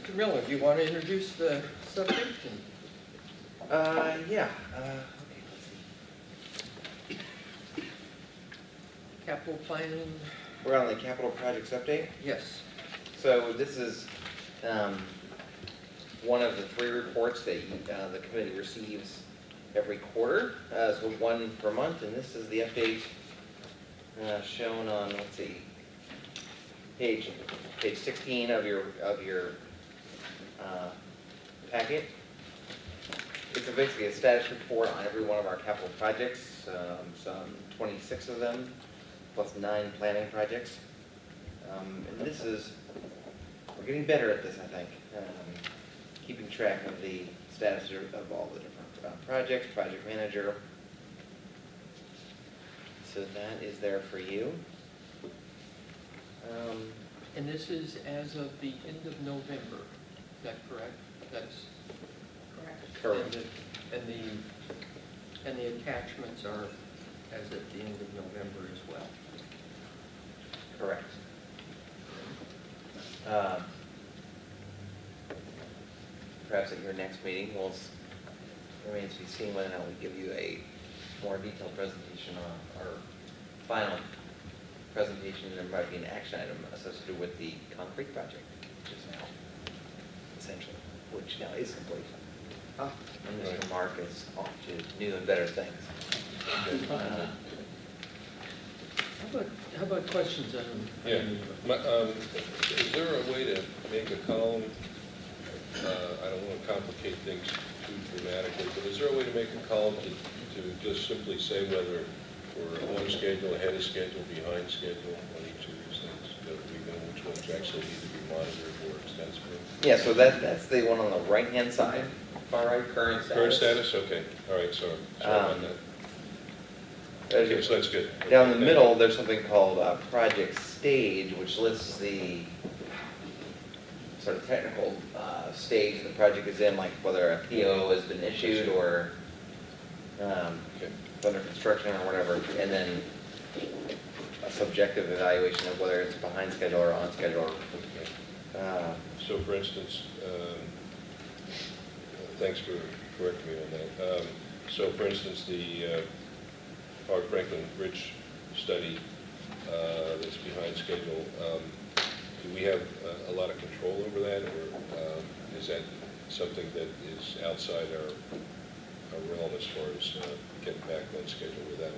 Mr. Miller, do you want to introduce the subject? Yeah. Okay, let's see. Capital planning? We're on the capital projects update. Yes. So this is one of the 3 reports that the committee receives every quarter. So one per month, and this is the update shown on, let's see, page 16 of your packet. It's basically a status report on every one of our capital projects, some 26 of them, plus 9 planning projects. And this is, we're getting better at this, I think, keeping track of the status of all the different projects, project manager. So that is there for you. And this is as of the end of November, is that correct? That's Correct. And the attachments are as at the end of November as well. Correct. Perhaps at your next meeting, remains to be seen whether or not we give you a more detailed presentation on our final presentation. There might be an action item associated with the concrete project, which is now essentially, which now is complete. And Mr. Mark is off to new and better things. How about questions on? Yeah. Is there a way to make a column? I don't want to complicate things too dramatically, but is there a way to make a column to just simply say whether we're on schedule, ahead of schedule, behind schedule on each of these things, so that we know which ones actually need to be monitored more extensively? Yeah, so that's the one on the right-hand side, far right, current status. Current status? Okay. All right, sorry about that. Okay, so that's good. Down the middle, there's something called project stage, which lists the sort of technical stage the project is in, like whether a PO has been issued or it's under construction or whatever, and then a subjective evaluation of whether it's behind schedule or on schedule. So for instance, thanks for correcting me on that. So for instance, the Howard Franklin Bridge study that's behind schedule, do we have a lot of control over that, or is that something that is outside our realm as far as getting back on schedule with that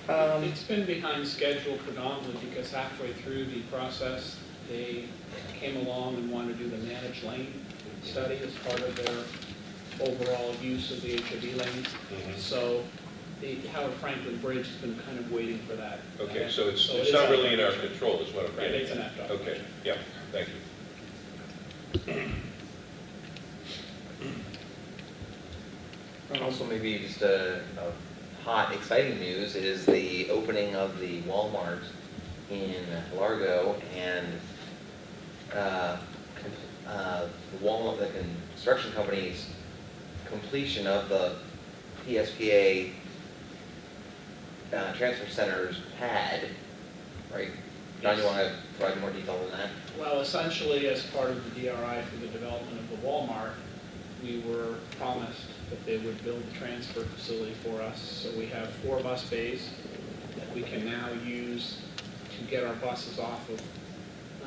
one? It's been behind schedule predominantly because halfway through the process, they came along and wanted to do the managed lane study as part of their overall use of the HOV lanes. Mm-hmm. So the Howard Franklin Bridge has been kind of waiting for that. Okay, so it's it is not out really of in our control. control, is what I'm Right, getting it's an at. act Okay, yeah, thank you. Also, maybe just a hot, exciting news is the opening of the Walmart in Largo, and the construction company's completion of the PSTA transfer center's pad, right? John, you want to provide more detail on that? Well, essentially, as part of the DRI for the development of the Walmart, we were promised that they would build the transfer facility for us. So we have 4 bus bays that we can now use to get our buses off of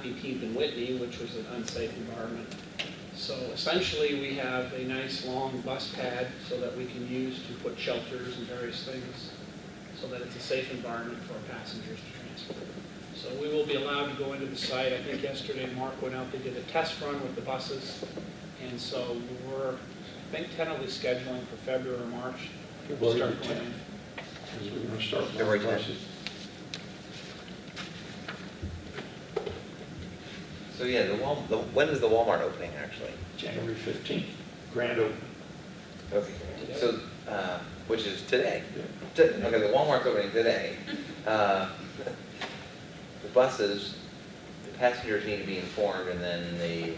19th and Whitney, which was an unsafe environment. So essentially, we have a nice long bus pad so that we can use to put shelters and various things so that it's a safe environment for our passengers to transfer. So we will be allowed to go into the site. I think yesterday Mark went out, they did a test run with the buses. And so we're, I think, tentatively scheduling for February or March to start going in. We're going to start February with 10th. buses. So yeah, when is the Walmart opening actually? January 15th, grand opening. Okay. So, which is today. Yeah. Okay, the Walmart's opening today. The buses, the passengers need to be informed, and then the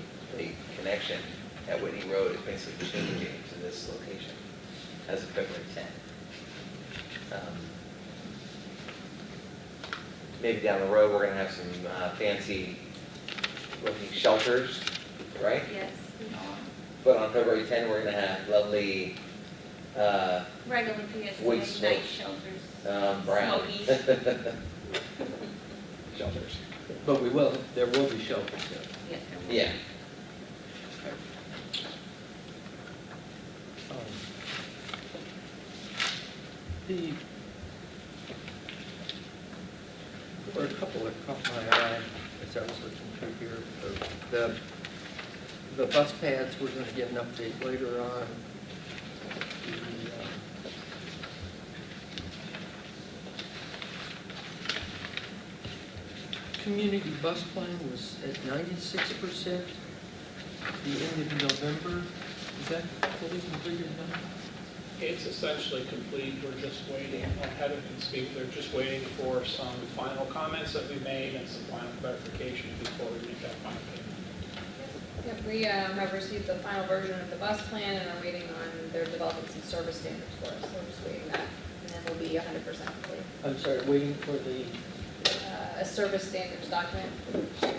connection at Whitney Road is basically changing to this location as of February 10th. Maybe down the road we're going to have some fancy looking shelters, right? Yes, we are. But on February 10, we're gonna have lovely, Regular Wood PSTA smoke. night shelters. brown. Smokies. Shelters. But there will be shelters there. Yes, there will. Yeah. Um, The, there were a couple that caught my eye as I was looking through here. The bus pads, we're gonna get an update later on. The, community bus plan was at 96% the end of November. Is that fully completed now? It's essentially complete, we're just waiting, Heather can speak, they're just waiting for some final comments that we made and some final clarification before we make that final payment. Yep, we have received the final version of the bus plan and are waiting on their developing some service standards for us, so we're just waiting that, and then we'll be 100% complete. I'm sorry, waiting for the, A service standards document. It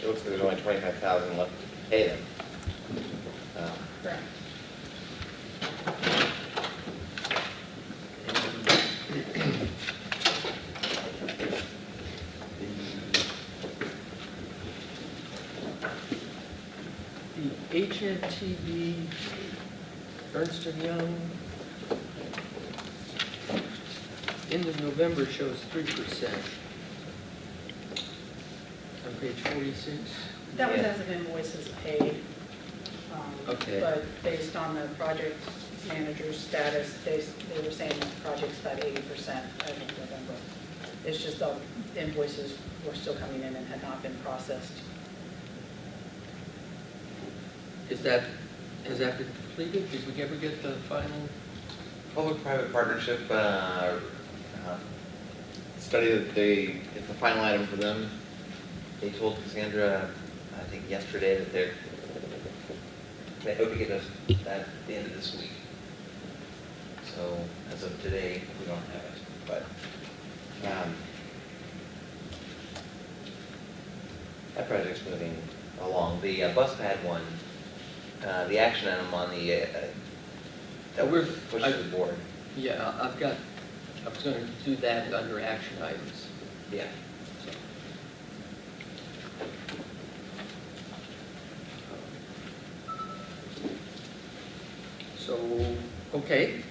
looks like there's only 25,000 left to pay them. Correct. the HNTB Ernst & Young end of November shows 3% on page 46. That was Yeah. as of invoices paid. Okay. But based on the project manager's status, they were saying the project's about 80% as of November. It's just the invoices were still coming in and had not been processed. Has that been completed? Did we ever get the final? Public-private partnership study that it's the final item for them. They told Cassandra, I think yesterday, that they hope to get us that at the end of this week. So as of today, we don't have it, but that project's moving along. The bus pad one, the action item on the that We're- was pushed to the board. Yeah, I was going to do that under action items. Yeah. So, okay.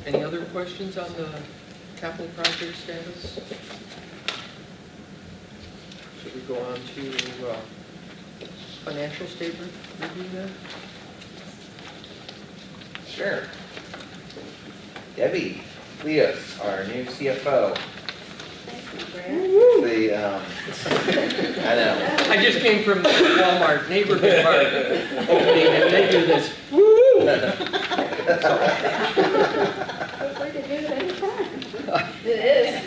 Any other questions on the capital project status? Should we go on to financial statement review then? Sure. Debbie Leos, our new CFO. The, I know. I just came from the Walmart neighborhood park opening and they do this, woo! We could do it anytime. It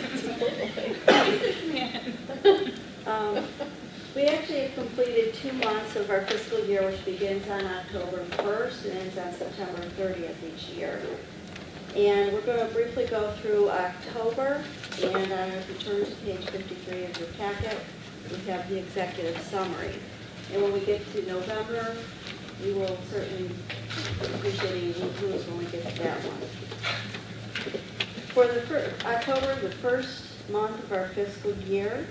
We actually have completed 2 months of our fiscal year, which begins on October 1st and ends on September 30th each year. And we're going to briefly go through October, and if you turn to page 53 of your packet, we have the executive summary. And when we get to November, we will certainly appreciate any influence when we get to that one. For the October, the first month of our fiscal year,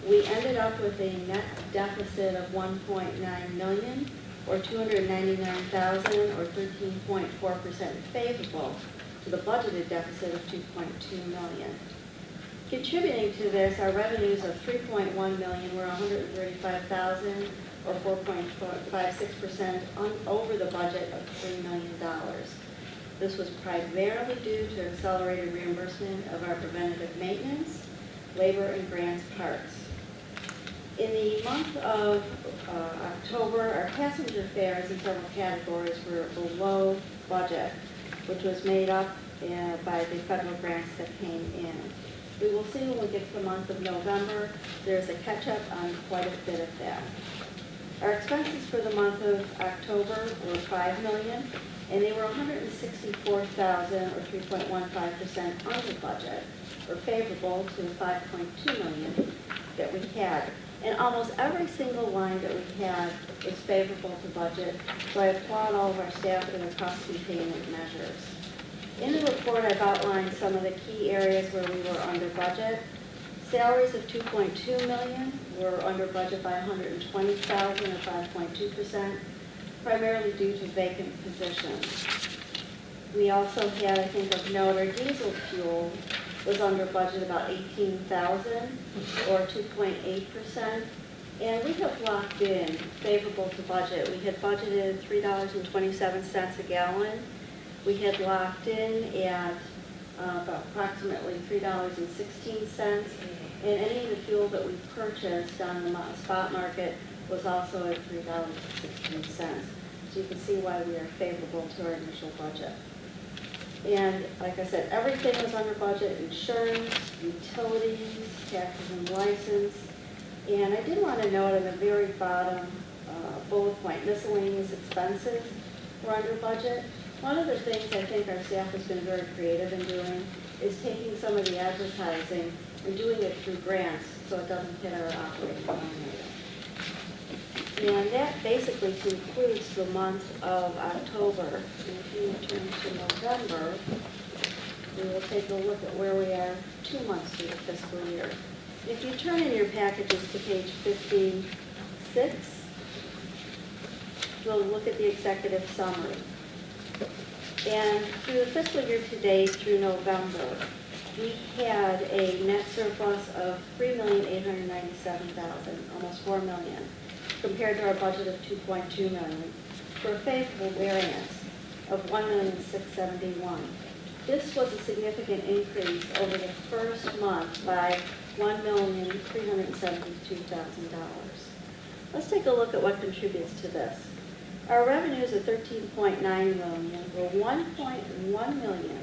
we ended up with a net deficit of 1.9 million, or 299,000, or 13.4% favorable to the budgeted deficit of 2.2 million. Contributing to this, our revenues of 3.1 million were 135,000, or 4.56% over the budget of $3 million. This was primarily due to accelerated reimbursement of our preventative maintenance, labor, and grants parts. In the month of October, our passenger fares in several categories were below budget, which was made up by the federal grants that came in. We will see when we get to the month of November, there's a catch-up on quite a bit of that. Our expenses for the month of October were $5 million, and they were 164,000, or 3.15% under budget, or favorable to the $5.2 million that we had. And almost every single line that we had is favorable to budget, so I applaud all of our staff for their cost containment measures. In the report, I've outlined some of the key areas where we were under budget. Salaries of $2.2 million were under budget by $120,000 or 5.2%, primarily due to vacant positions. We also had, I think of note, our diesel fuel was under budget about $18,000 or 2.8%. And we have locked in favorable to budget. We had budgeted $3.27 a gallon. We had locked in at about approximately $3.16. And any of the fuel that we purchased on the spot market was also at $3.16. So you can see why we are favorable to our initial budget. And like I said, everything was under budget: insurance, utilities, taxes and license. And I did want to note on the very bottom bullet point, miscellaneous expenses were under budget. One of the things I think our staff has been very creative in doing is taking some of the advertising and doing it through grants so it doesn't hit our operating line item. And that basically concludes the month of October. And if you turn to November, we will take a look at where we are 2 months through the fiscal year. If you turn in your packages to page 56, we'll look at the executive summary. And through the fiscal year to date through November, we had a net surplus of $3,897,000, almost $4 million, compared to our budget of $2.2 million, for a favorable variance of $1,671,000. This was a significant increase over the first month by $1,372,000. Let's take a look at what contributes to this. Our revenues of $13.9 million were $1.1 million,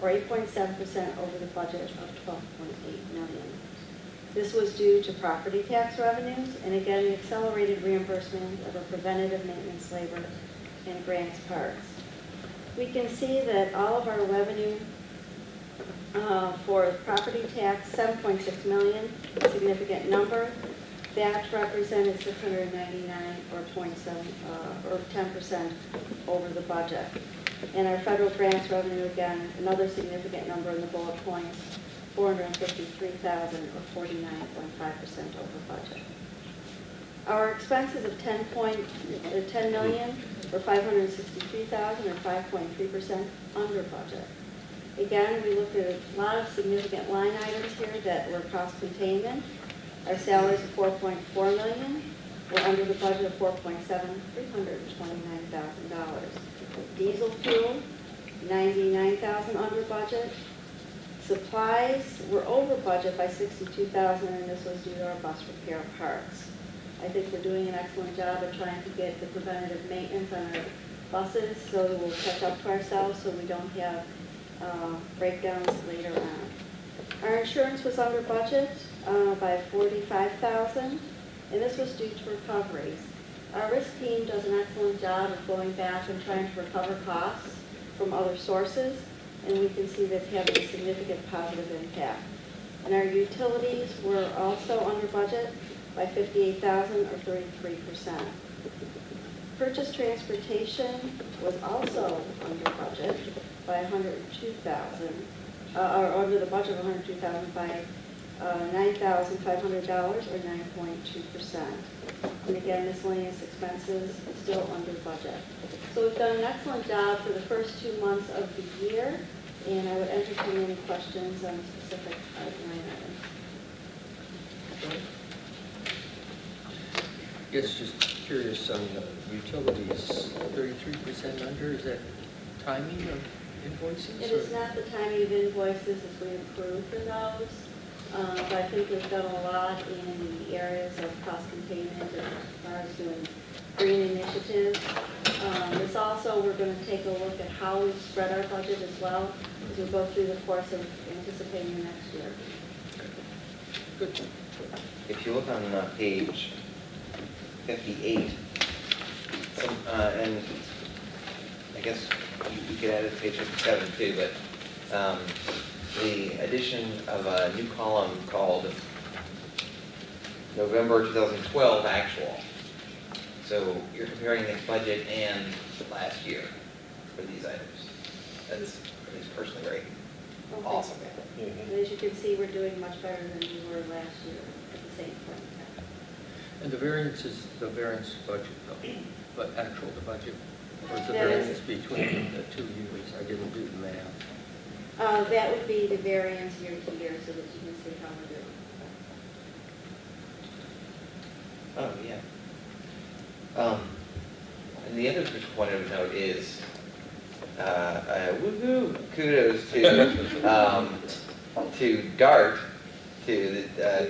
or 8.7% over the budget of $12.8 million. This was due to property tax revenues, and again, the accelerated reimbursement of a preventative maintenance labor and grants parts. We can see that all of our revenue for property tax, $7.6 million, a significant number. That represented $699 or 10% over the budget. And our federal grants revenue, again, another significant number in the bullet points, $453,000 or 49.5% over budget. Our expenses of $10 million or $563,000 or 5.3% under budget. Again, we looked at a lot of significant line items here that were cost containment. Our salaries of $4.4 million were under the budget of $4.7, $329,000. Diesel fuel, $99,000 under budget. Supplies were over budget by $62,000, and this was due to our bus repair parts. I think we're doing an excellent job of trying to get the preventative maintenance on our buses so that we'll catch up to ourselves so we don't have breakdowns later on. Our insurance was under budget by $45,000, and this was due to recoveries. Our risk team does an excellent job of going back and trying to recover costs from other sources, and we can see that's having a significant positive impact. And our utilities were also under budget by $58,000 or 33%. Purchase transportation was also under budget by $102,000, or under the budget of $102,000 by $9,500 or 9.2%. And again, miscellaneous expenses still under budget. So we've done an excellent job for the first 2 months of the year, and I would entertain any questions on specific line items. I guess just curious on the utilities, 33% under, is that timing of invoices? It is not the timing of invoices as we approve for those, but I think we've done a lot in the areas of cost containment as far as doing green initiatives. This also, we're going to take a look at how we spread our budget as well as we go through the course of anticipating next year. Good. If you look on page 58, and I guess you could add it to page 57 too, but the addition of a new column called November 2012 actual. So you're comparing the budget and last year for these items. That's, at least personally, very Okay. awesome. And as you can see, we're doing much better than we were last year at the same point in time. And the variance is the variance budget, though, but actual to budget, or is the That is- variance between the 2 years? I didn't do the math. That would be the variance year to year, so that you can see how we're doing. Oh, yeah. And the other point of note is, woohoo, kudos to DART,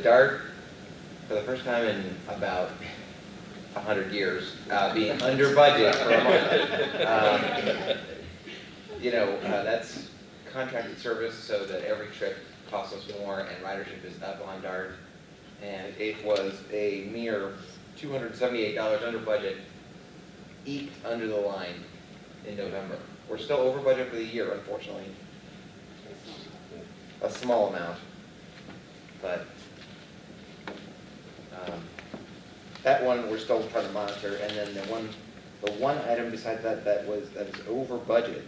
DART, for the first time in about 100 years, being under budget for a month. That's contracted service, so that every trip costs us more, and ridership is up on DART. And it was a mere $278 under budget, eked under the line in November. We're still over budget for the year, unfortunately, a small amount, but that one we're still trying to monitor. And then the one item besides that that is over budget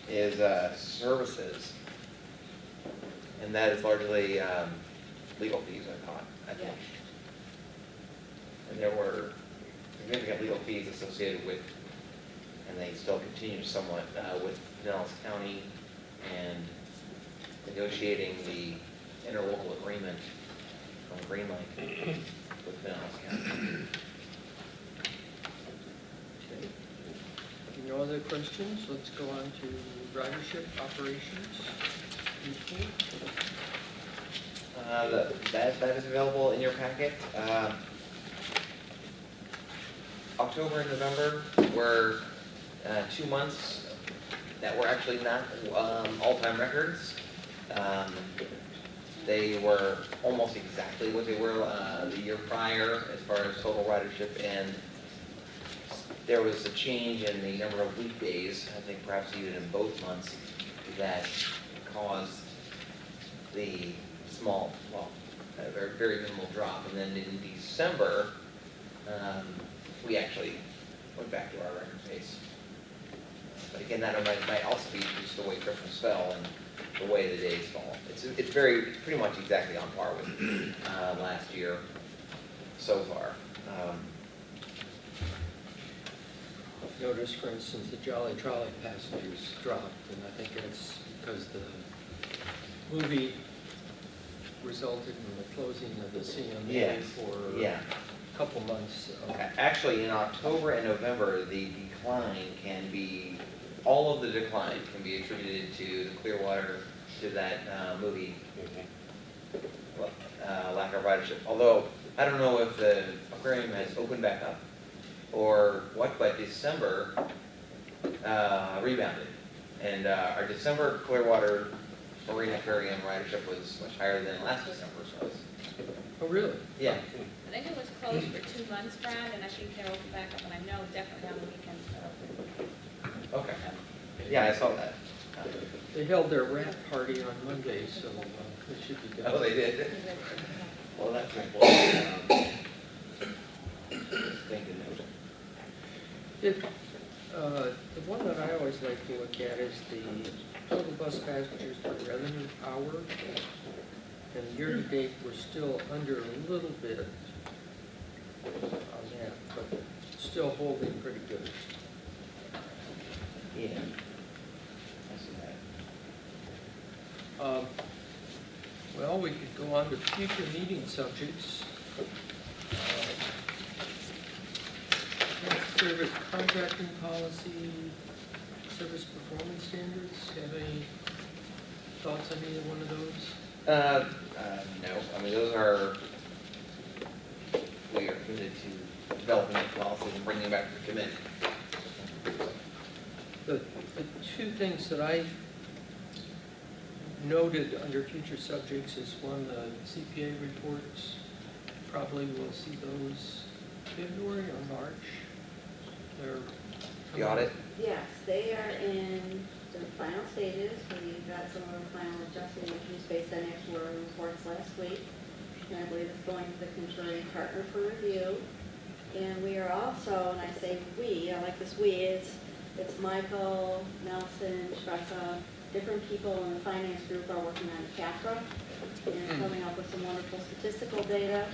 is services, and that is largely legal fees, I think. And there were significant legal fees associated with, and they still continue somewhat, with Pinellas County and negotiating the interlocal agreement from Green Lake with Pinellas County. Okay. No other questions? Let's go on to ridership operations report. That is available in your packet. October and November were 2 months that were actually not all-time records. They were almost exactly what they were the year prior as far as total ridership, and there was a change in the number of weekdays, I think perhaps even in both months, that caused the small, a very, very minimal drop. And then in December, we actually went back to our record pace. But again, that might also be just the way Christmas fell and the way the days fall. It's pretty much exactly on par with last year so far. Notice, for instance, the Jolly Trolley passengers dropped, and I think that's because the movie resulted in the closing of the CMA Yes, for yeah. a couple months. Actually, in October and November, the decline can be, all of the decline can be attributed to the Clearwater, to that movie, lack of ridership. Although, I don't know if the aquarium has opened back up or what, but December rebounded. And our December Clearwater Marine Aquarium ridership was much higher than last December's was. Oh, really? Yeah. I think it was closed for 2 months, Brad, and I think they're open back up, and I know definitely on the weekends they're open. Okay. Yeah, I saw that. They held their wrap party on Monday, so it should be done. Oh, they did? Well, that's important. Thing to note. The one that I always like to look at is the total bus passengers per revenue hour. And year-to-date, we're still under a little bit on that, but still holding pretty good. Yeah. I see that. Well, we could go on to future meeting subjects. Service contracting policy, service performance standards. Have any thoughts on either one of those? No, I mean, those are, we are committed to developing the policy and bringing it back to the committee. The two things that I noted under future subjects is one, the CPA reports. Probably we'll see those February or March. They're The audit? Yes, they are in the final stages. We got some of the final adjustments based on actual reports last week. and I believe it's going to the contrarian partner for review. And we are also, and I say we, I like this we, it's Michael, Nelson, Shveta, different people in the finance group are working on CAFRA and coming up with some wonderful statistical data.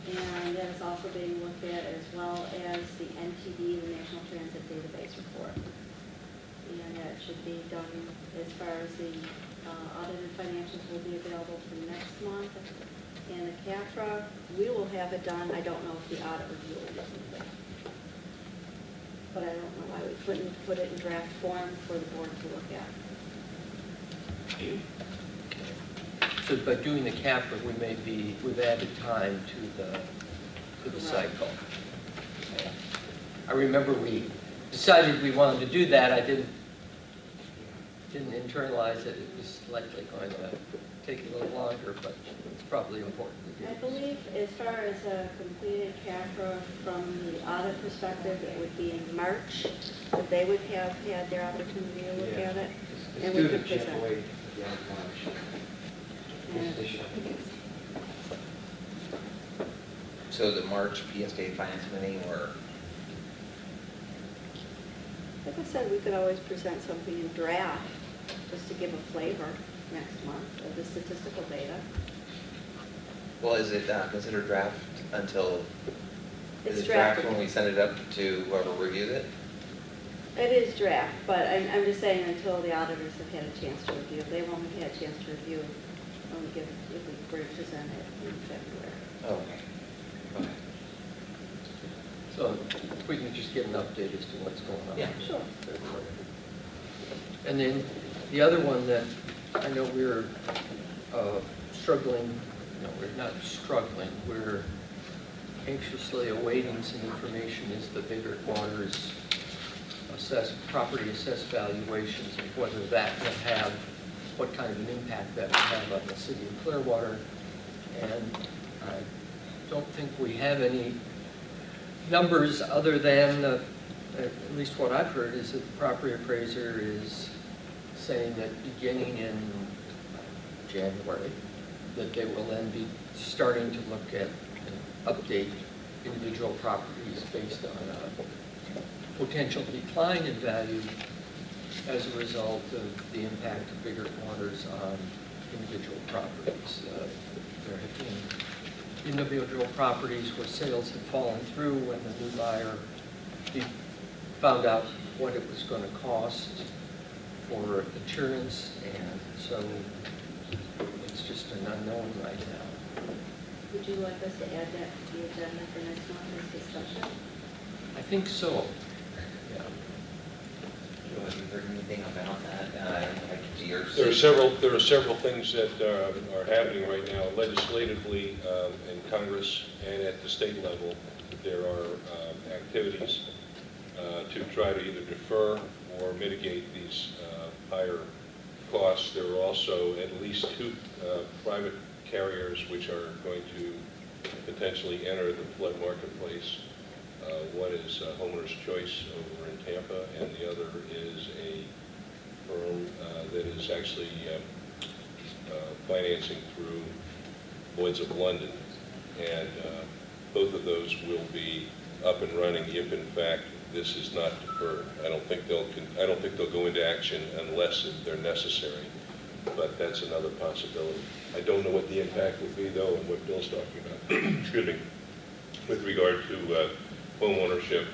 And that is also being looked at as well as the NTD, the National Transit Database Report. And that should be done as far as the audited financials will be available for next month. And the CAFRA, we will have it done. I don't know if the audit review will be complete. But I don't know why we couldn't put it in draft form for the board to look at. So by doing the CAFRA, we've added time to the Correct. cycle. I remember we decided we wanted to do that. I didn't internalize it. It was likely going to take a little longer, but it's probably important to do. I believe as far as a completed CAFRA from the audit perspective, it would be in March, that they would have had their opportunity to look at it. And we could present. And So the March PSTA finance meeting, or, like I said, we could always present something in draft, just to give a flavor next month of the statistical data. well, is it considered draft until, It's is it draft drafted. when we send it up to whoever reviews it? It is draft, but I'm just saying until the auditors have had a chance to review. They won't have had a chance to review when we give, if we were to present it in February. Oh, okay. Okay. So if we can just get an update as to what's going on. Yeah. Sure. And then the other one that I know we're struggling, no, we're not struggling, we're anxiously awaiting some information is the Bigger Waters property assessed valuations of whether that will have, what kind of an impact that will have on the city of Clearwater. And I don't think we have any numbers other than, at least what I've heard, is that the property appraiser is saying that beginning in January, that they will then be starting to look at and update individual properties based on a potential decline in value as a result of the impact of Bigger Waters on individual properties. There have been individual properties where sales had fallen through when the new buyer found out what it was going to cost for insurance, and so it's just an unknown right now. Would you like us to add that to the agenda for next month's discussion? I think so. Yeah. Have you heard anything about that? Like yours? There are several things that are happening right now legislatively in Congress and at the state level. There are activities to try to either defer or mitigate these higher costs. There are also at least two private carriers which are going to potentially enter the flood marketplace. One is Homeowner's Choice over in Tampa, and the other is a firm that is actually financing through Lloyd's of London. And both of those will be up and running if, in fact, this is not deferred. I don't think they'll go into action unless they're necessary, but that's another possibility. I don't know what the impact will be, though, and what Bill's talking about. Excuse me, with regard to home ownership,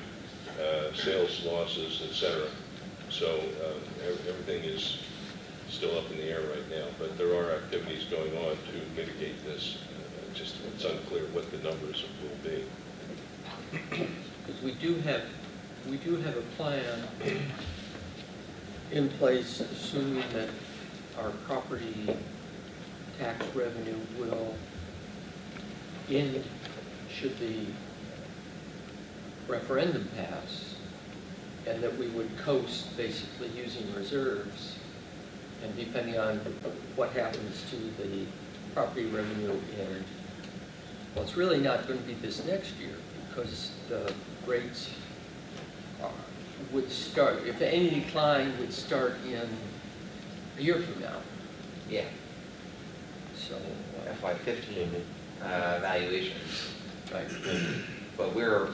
sales losses, etc. So everything is still up in the air right now, but there are activities going on to mitigate this. Just it's unclear what the numbers will be. Because we do have a plan in place, assuming that our property tax revenue will end should the referendum pass, and that we would coast basically using reserves, and depending on what happens to the property revenue in, well, it's really not going to be this next year, because the rates would start, if any decline, would start in a year from now. Yeah, So, FY15. valuations. Right. But we're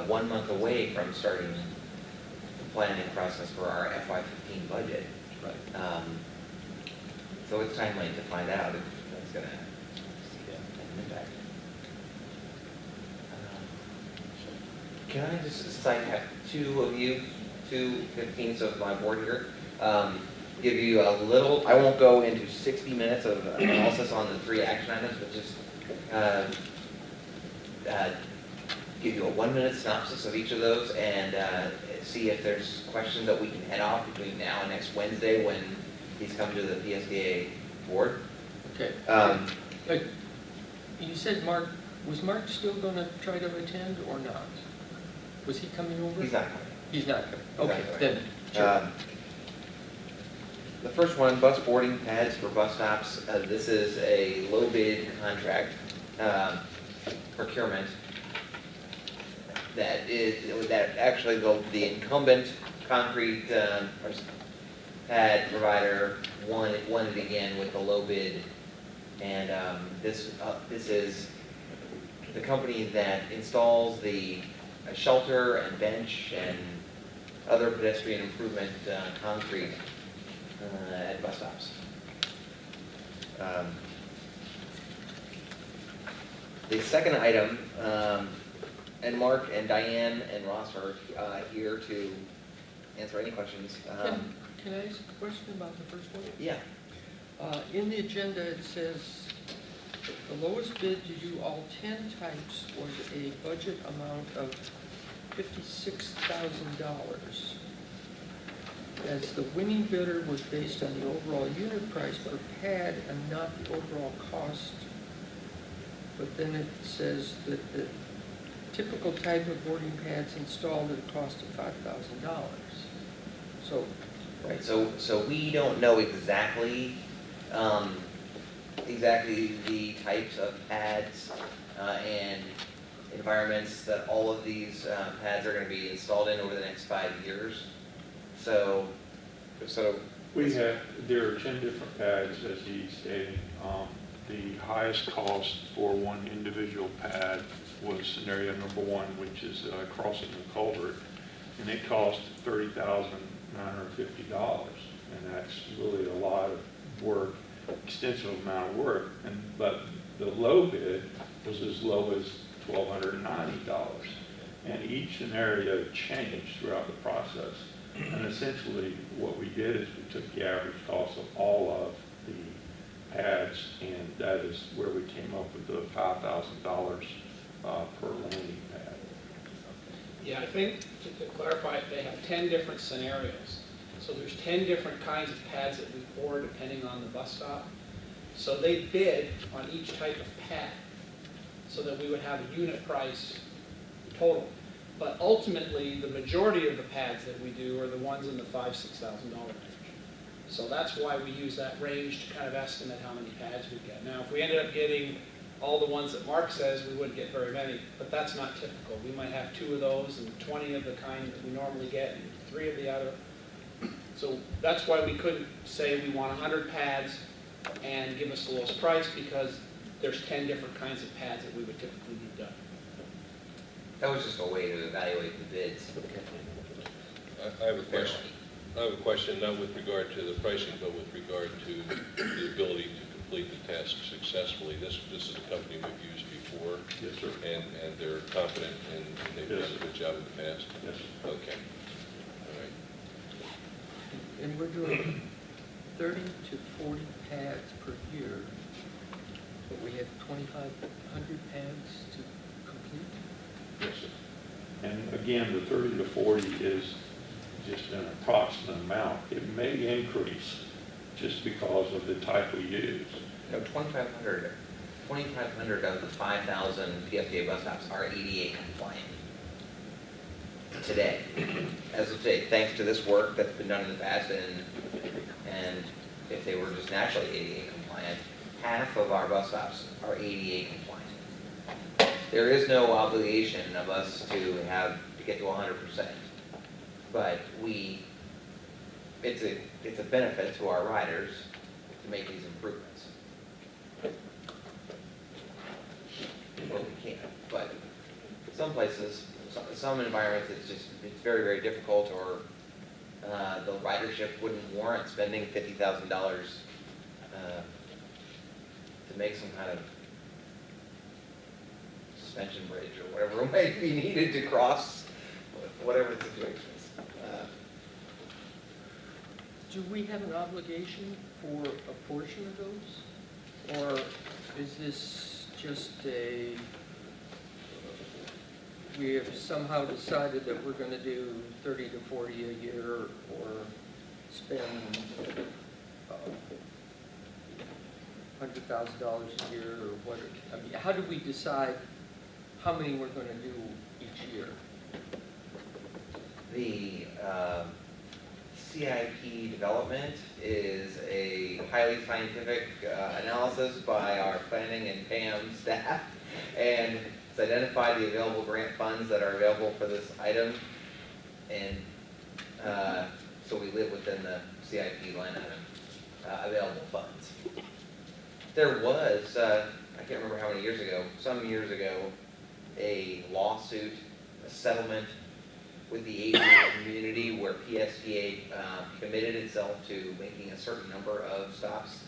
1 month away from starting the planning process for our FY15 budget. Right. So it's timely to find out if that's gonna have an impact. Can I just, since I have two of you, 2/15 of my board here, give you a little, I won't go into 60 minutes of analysis on the 3 action items, but just give you a 1-minute synopsis of each of those and see if there's questions that we can head off between now and next Wednesday when he's come to the PSTA board. Okay. But you said Mark, was Mark still going to try to attend or not? Was he coming over? He's not coming. He's not coming. He's not Okay, coming. then, sure. The first one, bus boarding pads for bus stops. This is a low bid contract procurement that actually the incumbent concrete pad provider won it again with the low bid. And this is the company that installs the shelter and bench and other pedestrian improvement concrete at bus stops. The second item, and Mark and Diane and Ross are here to answer any questions. Can I ask a question about the first one? Yeah. In the agenda, it says the lowest bid to do all 10 types was a budget amount of $56,000. As the winning bidder was based on the overall unit price per pad and not the overall cost. But then it says that the typical type of boarding pads installed at a cost of $5,000. So, Right. So we don't know exactly the types of pads and environments that all of these pads are going to be installed in over the next 5 years. So There are 10 different pads, as he stated. The highest cost for one individual pad was scenario number 1, which is crossing the culvert, and it cost $30,950, and that's really a lot of work, extensive amount of work. But the low bid was as low as $1,290, and each scenario changed throughout the process. And essentially, what we did is we took the average cost of all of the pads, and that is where we came up with the $5,000 per landing pad. Yeah, I think to clarify, they have 10 different scenarios. So there's 10 different kinds of pads that we pour depending on the bus stop. So they bid on each type of pad so that we would have a unit price total. But ultimately, the majority of the pads that we do are the ones in the $5,000–6,000 range. So that's why we use that range to kind of estimate how many pads we get. Now, if we ended up getting all the ones that Mark says, we wouldn't get very many, but that's not typical. We might have 2 of those and 20 of the kind that we normally get and 3 of the other. So that's why we couldn't say we want 100 pads and give us the lowest price, because there's 10 different kinds of pads that we would typically need done. that was just a way to evaluate the bids. I have a question, not with regard to the pricing, but with regard to the ability to complete the task successfully. This is a company we've used before. Yes, sir. And they're confident and they've Yes. done a good job in the past? Yes. Okay. All right. and we're doing 30 to 40 pads per year, but we have 2,500 pads to complete? Yes, sir. And again, the 30 to 40 is just an approximate amount. It may increase just because of the type we use. No, 2,500 of the 5,000 PSTA bus stops are ADA compliant today. As of today, thanks to this work that's been done in the past, and if they were just naturally ADA compliant, half of our bus stops are ADA compliant. There is no obligation of us to get to 100%, but it's a benefit to our riders to make these improvements. some places, some environments, it's very, very difficult, or the ridership wouldn't warrant spending $50,000 to make some kind of suspension bridge or whatever might be needed to cross whatever the situation is. Do we have an obligation for a portion of those? Or is this just we have somehow decided that we're gonna do 30 to 40 a year, or spend $100,000 a year, or what? I mean, how do we decide how many we're gonna do each year? The CIP development is a highly scientific analysis by our planning and PAM staff, and it's identified the available grant funds that are available for this item, and so we live within the CIP line item available funds. There was, I can't remember how many years ago, some years ago, a lawsuit, a settlement with the AV community where PSTA committed itself to making a certain number of stops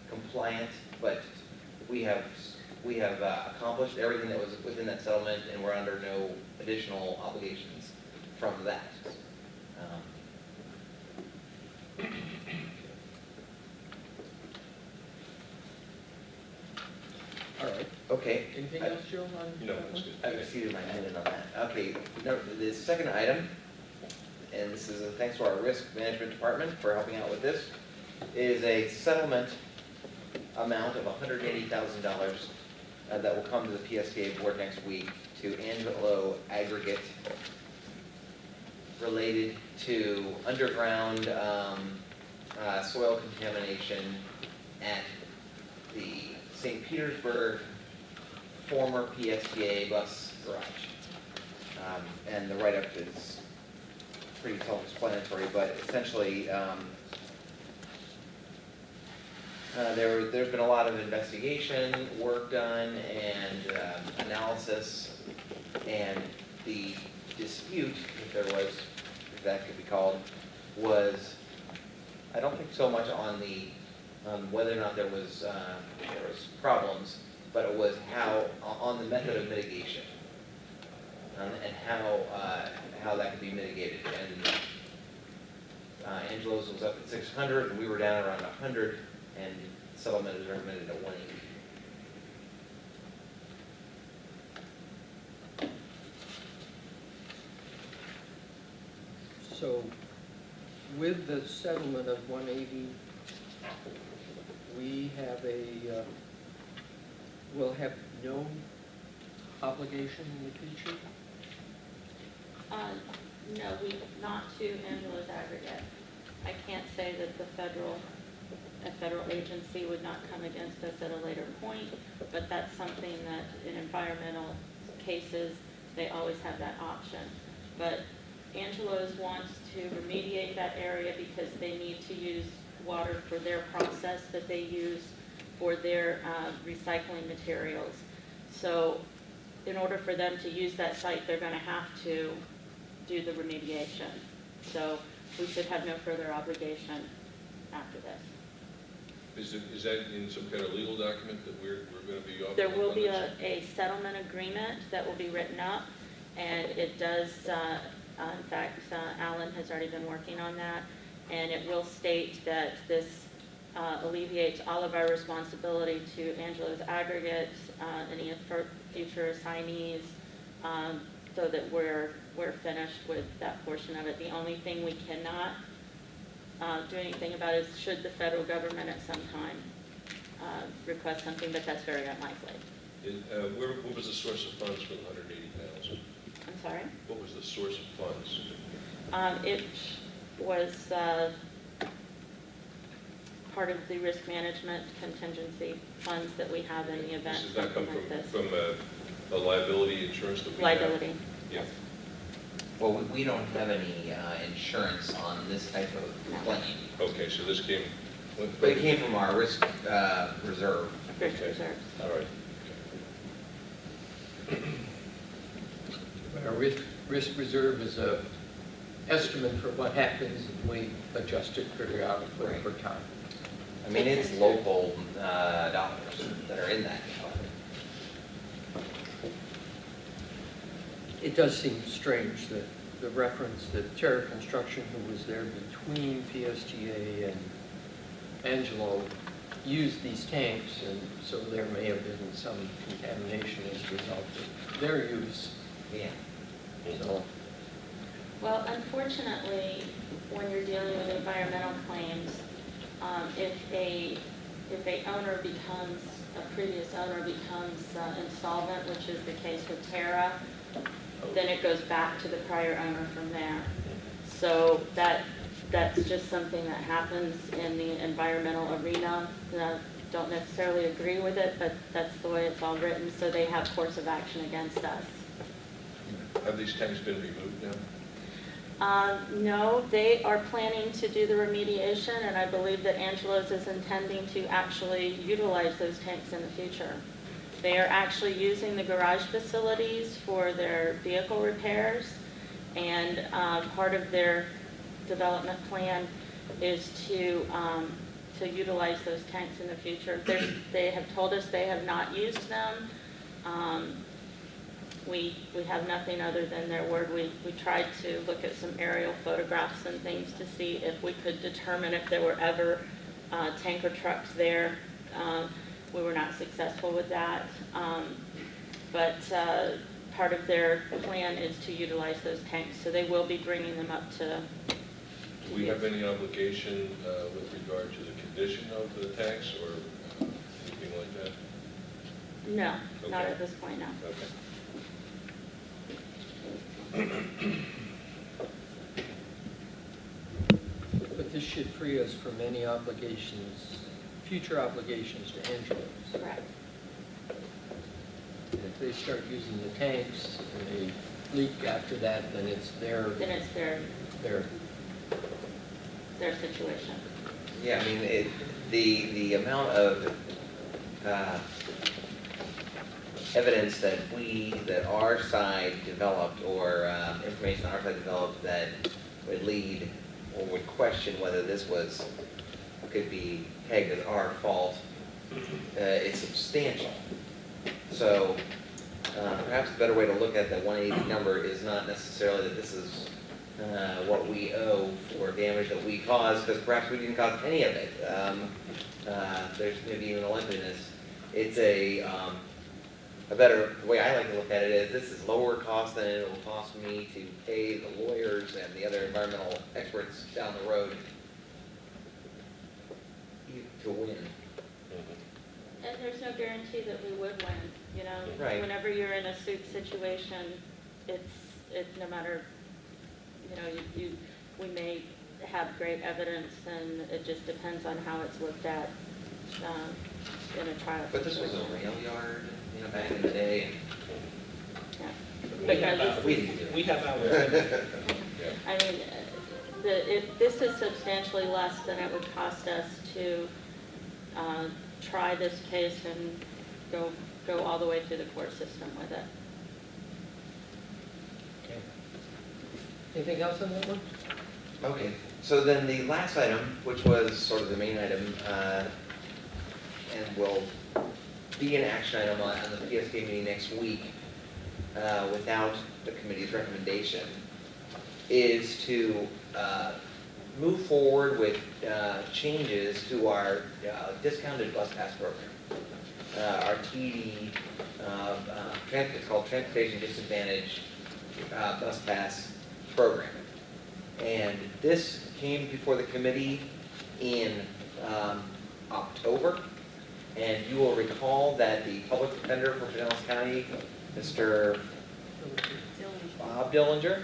compliant, but we have accomplished everything that was within that settlement, and we're under no additional obligations from that. All right. Okay. Anything else, Joe, on? No, that's good. I've exceeded my minute on that. Okay, now, the second item, and this is a thanks to our risk management department for helping out with this, is a settlement amount of $180,000 that will come to the PSTA board next week to Angelo Aggregate related to underground soil contamination at the St. Petersburg former PSTA bus garage. And the write-up is pretty self-explanatory, but essentially there's been a lot of investigation, work done, and analysis, and the dispute, if there was, if that could be called, was, I don't think so much on the whether or not there was problems, but it was how, on the method of mitigation, and how that could be mitigated. And Angelo's was up at 600, and we were down around 100, and settlement is recommended at 180. So with the settlement of 180, we have we'll have no obligation in the future? No, not to Angela's Aggregate. I can't say that a federal agency would not come against us at a later point, but that's something that in environmental cases, they always have that option. But Angelo's wants to remediate that area because they need to use water for their process that they use for their recycling materials. So in order for them to use that site, they're going to have to do the remediation. So we should have no further obligation after this. Is that in some kind of legal document that we're going to be offering? There will be a settlement agreement that will be written up, and it does, in fact, Alan has already been working on that, and it will state that this alleviates all of our responsibility to Angelo's Aggregates, any future assignees, so that we're finished with that portion of it. The only thing we cannot do anything about is should the federal government at some time request something, but that's very unlikely. What was the source of funds for the 180,000? I'm sorry? What was the source of funds? It was part of the risk management contingency funds that we have in the event Does that come something like this. from a liability insurance that we Liability. have? Yeah. Well, we don't have any insurance on this type of claim, Okay, so this came. but it came from our risk reserve. Risk Okay. reserves. All right. risk reserve is a estimate for what happens, and we adjust it periodically Right. over time. I mean, it's local dollars that are in that. It does seem strange that the reference that Terra Construction, who was there between PSTA and Angelo, used these tanks, and so there may have been some contamination as a result of their use. Yeah. So, Well, unfortunately, when you're dealing with environmental claims, if a owner becomes, a previous owner becomes insolvent, which is the case with Terra, then it goes back to the prior owner from there. So that's just something that happens in the environmental arena. I don't necessarily agree with it, but that's the way it's all written, so they have course of action against us. Have these tanks been removed now? No, they are planning to do the remediation, and I believe that Angelo's is intending to actually utilize those tanks in the future. They are actually using the garage facilities for their vehicle repairs, and part of their development plan is to utilize those tanks in the future. They have told us they have not used them. We have nothing other than their word. We tried to look at some aerial photographs and things to see if we could determine if there were ever tanker trucks there. We were not successful with that. But part of their plan is to utilize those tanks, so they will be bringing them up to. Do we have any obligation with regard to the condition of the tanks or anything like that? No, not Okay. at this point, no. Okay. but this should free us from any obligations, future obligations to Angelo's. Correct. And if they start using the tanks and they leak after that, then it's Then it's their their situation. Yeah, I mean, the amount of evidence that our side developed, or information our side developed that would lead or would question whether this could be pegged as our fault, is substantial. So perhaps a better way to look at the 180 number is not necessarily that this is what we owe for damage that we caused, because perhaps we didn't cause any of it. There's maybe even a likeliness. It's the way I like to look at it is, this is lower cost than it will cost me to pay the lawyers and the other environmental experts down the road to win. And there's no guarantee that we would win, you know? Right. Whenever you're in a suit situation, it's no matter, we may have great evidence, and it just depends on how it's looked at in a trial. But this was a rail yard, back in the day. Yeah. We have Because ours. We- We have ours. I mean, this is substantially less than it would cost us to try this case and go all the way through the court system with it. Okay. Anything else on that one? Okay, so then the last item, which was sort of the main item, and will be an action item on the PSTA meeting next week, without the committee's recommendation, is to move forward with changes to our discounted bus pass program. Our TD, it's called Transportation Disadvantage Bus Pass Program. And this came before the committee in October. And you will recall that the public defender for Pinellas County, Mr. Bob Dillinger,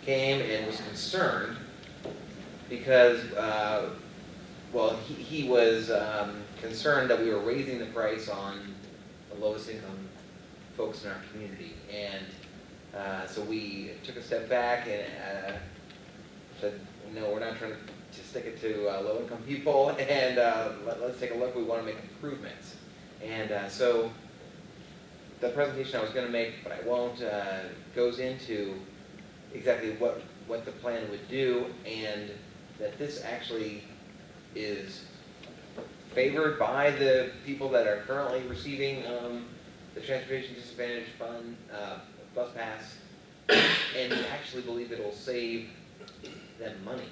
came and was concerned because, he was concerned that we were raising the price on the lowest income folks in our community. And so we took a step back and said, no, we're not trying to stick it to low-income people, and let's take a look. We want to make improvements. And so the presentation I was gonna make, but I won't, goes into exactly what the plan would do, and that this actually is favored by the people that are currently receiving, the Transportation Disadvantage Fund, bus pass, and we actually believe it'll save them money.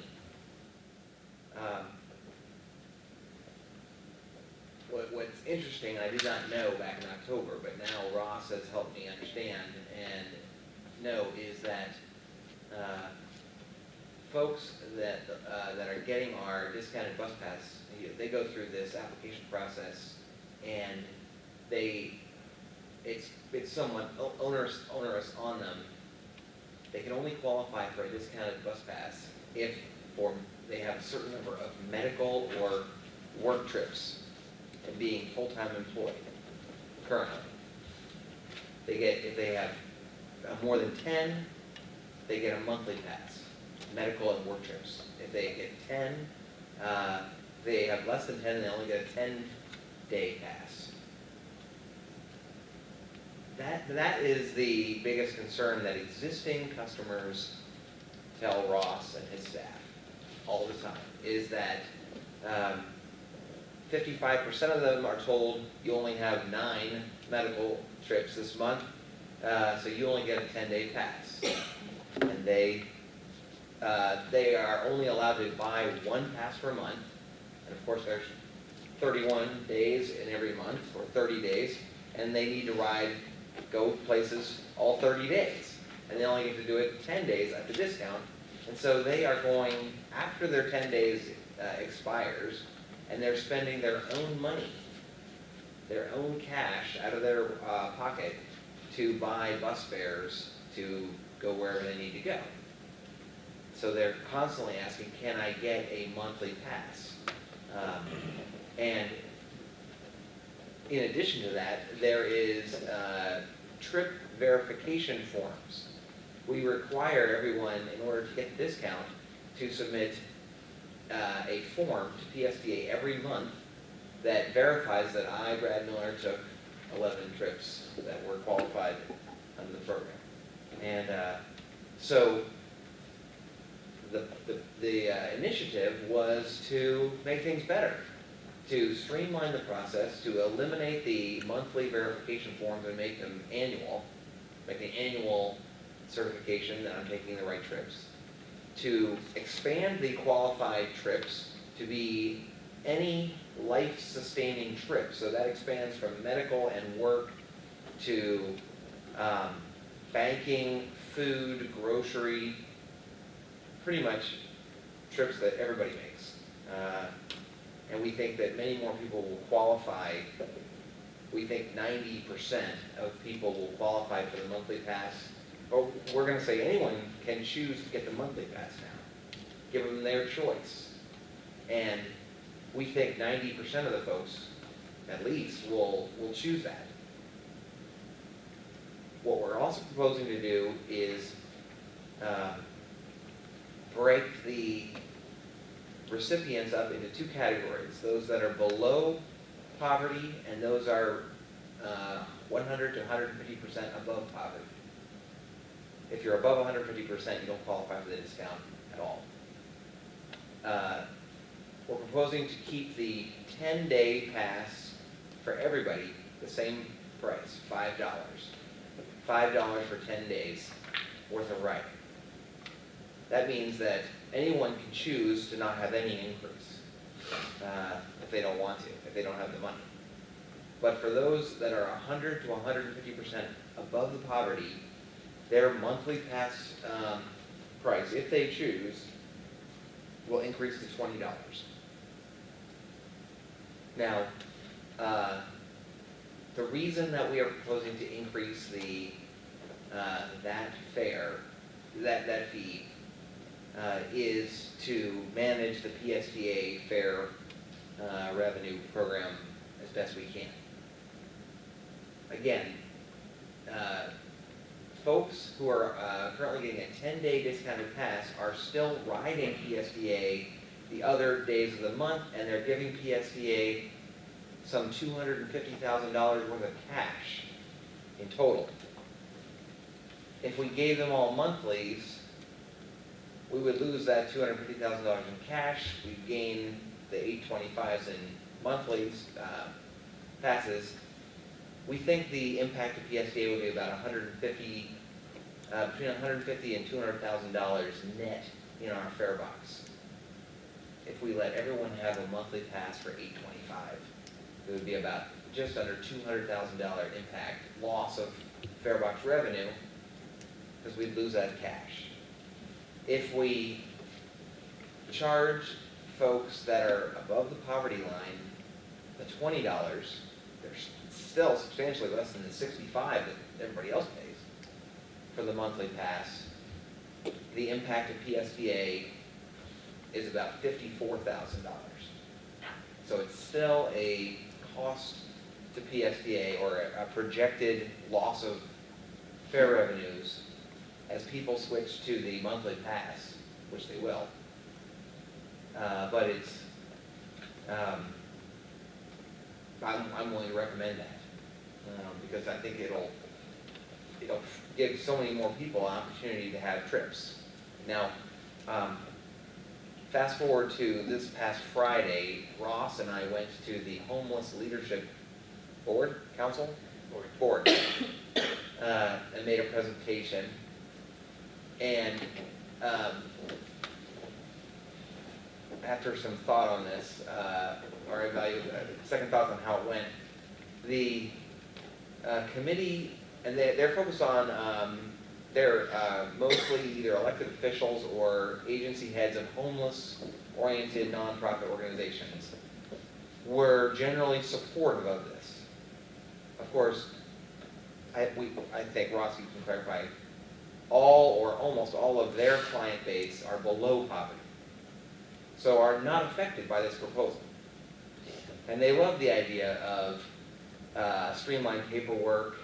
What's interesting, I did not know back in October, but now Ross has helped me understand and know, is that folks that are getting our discounted bus pass, they go through this application process, and it's somewhat onerous on them. They can only qualify for a discounted bus pass if they have a certain number of medical or work trips and being full-time employed currently. If they have more than 10, they get a monthly pass, medical and work trips. If they get 10, they have less than 10, they only get a 10-day pass. That is the biggest concern that existing customers tell Ross and his staff all the time, is that 55% of them are told you only have 9 medical trips this month, so you only get a 10-day pass. And they are only allowed to buy 1 pass per month, and of course there's 31 days in every month, or 30 days, and they need to go places all 30 days, and they only get to do it 10 days at the discount, and so they are going, after their 10 days expires, and they're spending their own money, their own cash out of their pocket to buy bus fares to go wherever they need to go. So they're constantly asking, can I get a monthly pass? And in addition to that, there is trip verification forms. We require everyone, in order to get the discount, to submit a form to PSTA every month that verifies that I, Brad Miller, took 11 trips that were qualified under the program. And so the initiative was to make things better, to streamline the process, to eliminate the monthly verification forms and make them annual, make an annual certification that I'm taking the right trips, to expand the qualified trips to be any life-sustaining trip. So that expands from medical and work to banking, food, grocery, pretty much trips that everybody makes. And we think that many more people will qualify. We think 90% of people will qualify for the monthly pass. But we're going to say anyone can choose to get the monthly pass now. Give them their choice. And we think 90% of the folks, at least, will choose that. What we're also proposing to do is break the recipients up into 2 categories, those that are below poverty and those are 100 to 150% above poverty. If you're above 150%, you don't qualify for the discount at all. We're proposing to keep the 10-day pass for everybody the same price, $5. $5 for 10 days worth of riding. That means that anyone can choose to not have any increase if they don't want to, if they don't have the money. But for those that are 100 to 150% above the poverty, their monthly pass price, if they choose, will increase to $20. Now, the reason that we are proposing to increase that fare, that fee, is to manage the PSTA fare revenue program as best we can. Again, folks who are currently getting a 10-day discounted pass are still riding PSTA the other days of the month, and they're giving PSTA some $250,000 worth of cash in total. If we gave them all monthlies, we would lose that $250,000 in cash. We'd gain the 825s in monthlies, passes. We think the impact of PSTA would be about between $150 and $200,000 net in our fare box. If we let everyone have a monthly pass for $825, it would be about just under $200,000 impact, loss of fare box revenue, because we'd lose that cash. If we charge folks that are above the poverty line the $20, they're still substantially less than the $65 that everybody else pays for the monthly pass. The impact of PSTA is about $54,000. So it's still a cost to PSTA, or a projected loss of fare revenues as people switch to the monthly pass, which they will. But it's, I'm willing to recommend that, because I think it'll give so many more people an opportunity to have trips. Now, fast forward to this past Friday, Ross and I went to the Homeless Leadership Board, Council? Board. And made a presentation. And after some thought on this, or second thoughts on how it went, the committee, and they're focused on, they're mostly either elected officials or agency heads of homeless-oriented nonprofit organizations, were generally supportive of this. Of course, I think, Ross, you can clarify, all or almost all of their client base are below poverty, so are not affected by this proposal. And they love the idea of streamlined paperwork,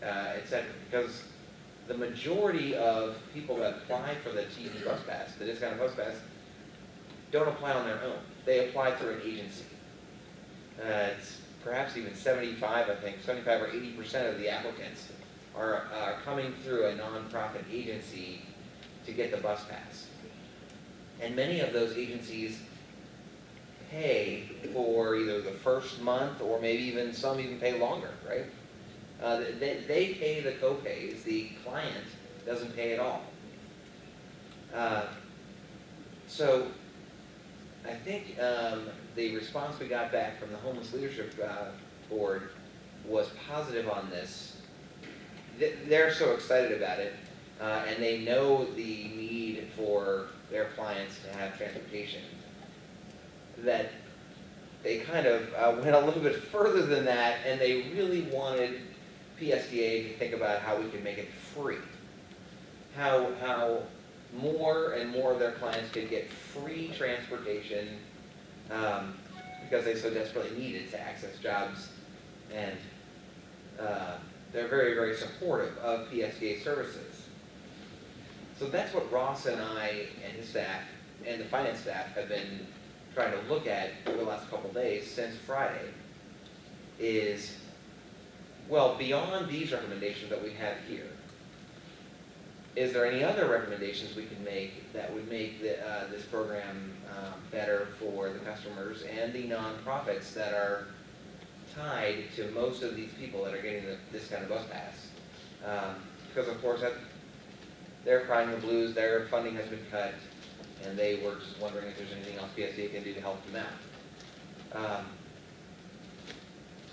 etc., because the majority of people that apply for the TD bus pass, the discounted bus pass, don't apply on their own. They apply through an agency. It's perhaps even 75 or 80% of the applicants are coming through a nonprofit agency to get the bus pass. And many of those agencies pay for either the first month, or maybe even some even pay longer, right? They pay the co-pays, the client doesn't pay at all. So I think the response we got back from the Homeless Leadership Board was positive on this. They're so excited about it, and they know the need for their clients to have transportation, that they kind of went a little bit further than that, and they really wanted PSTA to think about how we can make it free. How more and more of their clients could get free transportation because they so desperately need it to access jobs, and they're very, very supportive of PSTA services. So that's what Ross and I and his staff and the finance staff have been trying to look at over the last couple of days since Friday is, well, beyond these recommendations that we have here, is there any other recommendations we can make that would make this program better for the customers and the nonprofits that are tied to most of these people that are getting this kind of bus pass? Because of course they're crying the blues, their funding has been cut, and they were just wondering if there's anything else PSTA can do to help them out.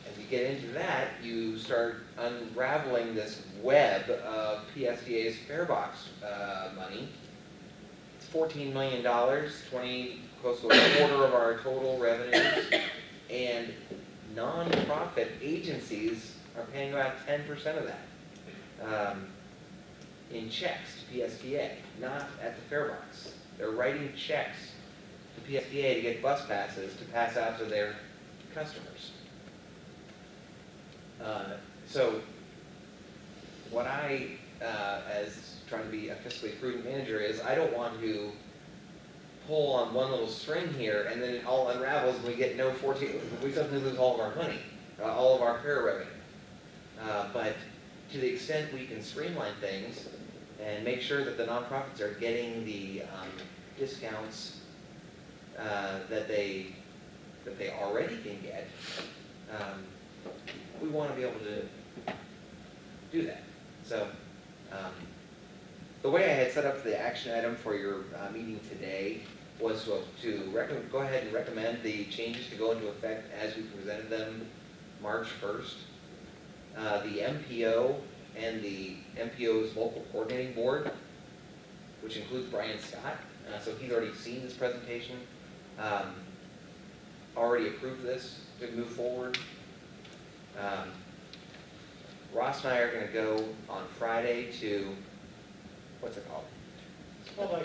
As you get into that, you start unraveling this web of PSTA's fare box money. It's $14 million, close to a quarter of our total revenues, and nonprofit agencies are paying about 10% of that in checks to PSTA, not at the fare box. They're writing checks to PSTA to get bus passes to pass out to their customers. So what I, as trying to be a fiscally prudent manager, is I don't want to pull on one little string here and then it all unravels and we get we suddenly lose all of our money, all of our fare revenue. But to the extent we can streamline things and make sure that the nonprofits are getting the discounts that they already can get, we want to be able to do that. So the way I had set up the action item for your meeting today was to go ahead and recommend the changes to go into effect as we presented them March 1st. The MPO and the MPO's local coordinating board, which includes Brian Scott, so he's already seen this presentation, already approved this to move forward. Ross and I are going to go on Friday to, what's it called? It's called like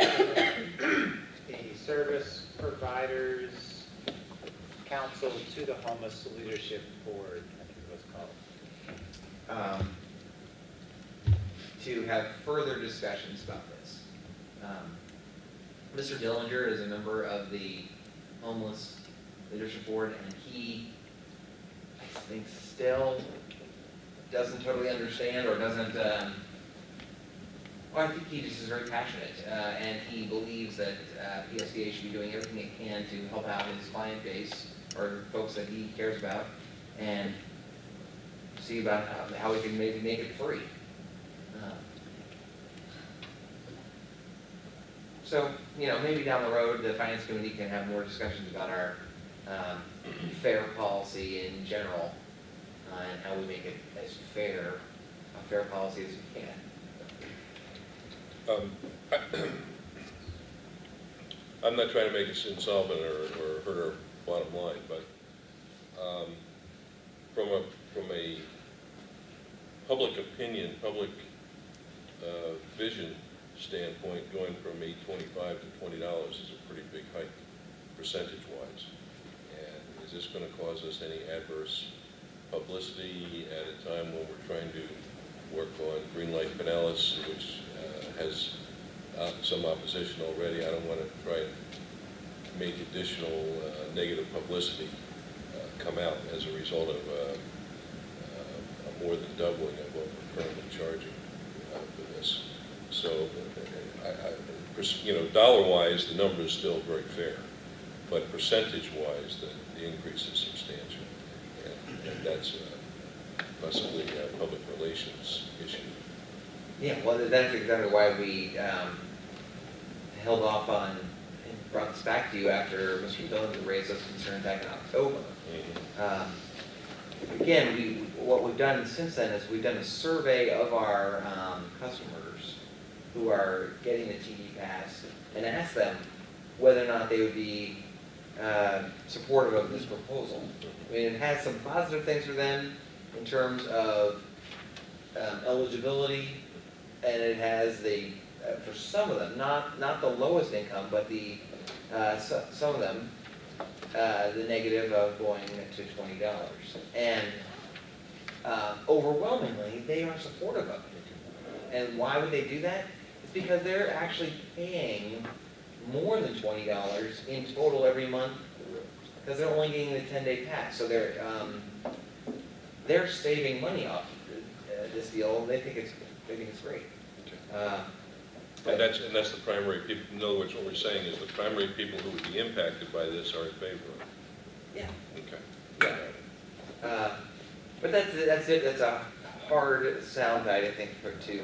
the Service Providers Council to the Homeless Leadership Board, I think it was called. To have further discussions about this. Mr. Dillinger is a member of the Homeless Leadership Board, and he, I think, still doesn't totally understand or doesn't, well, I think he just is very passionate, and he believes that PSTA should be doing everything it can to help out his client base, or folks that he cares about, and see about how we can maybe make it free. So, maybe down the road, the Finance Committee can have more discussions about our fair policy in general, and how we make it as fair a policy as we can. I'm not trying to make us insolvent or hurt our bottom line, but from a public opinion, public vision standpoint, going from $8.25 to $20 is a pretty big hike, percentage-wise. And is this going to cause us any adverse publicity at a time when we're trying to work on Green Light Pinellas, which has some opposition already? I don't want to try and make additional negative publicity come out as a result of a more than doubling of what we're currently charging for this. So, dollar-wise, the number is still very fair, but percentage-wise, the increase is substantial, and that's possibly a public relations issue. Yeah, well, that's exactly why we held off on and brought this back to you after Mr. Dillinger raised those concerns back in October. Again, what we've done since then is we've done a survey of our customers who are getting the TD Pass and asked them whether or not they would be supportive of this proposal. I mean, it has some positive things for them in terms of eligibility, and it has for some of them, not the lowest income, but some of them, the negative of going to $20. And overwhelmingly, they are supportive of it. And why would they do that? It's because they're actually paying more than $20 in total every month, because they're only getting the 10-day pass. So they're saving money off this deal, and they think it's great. And that's the primary people. In other words, what we're saying is the primary people who would be impacted by this are in favor of it. Yeah. Okay. Yeah. But that's it. That's a hard soundbite, I think, to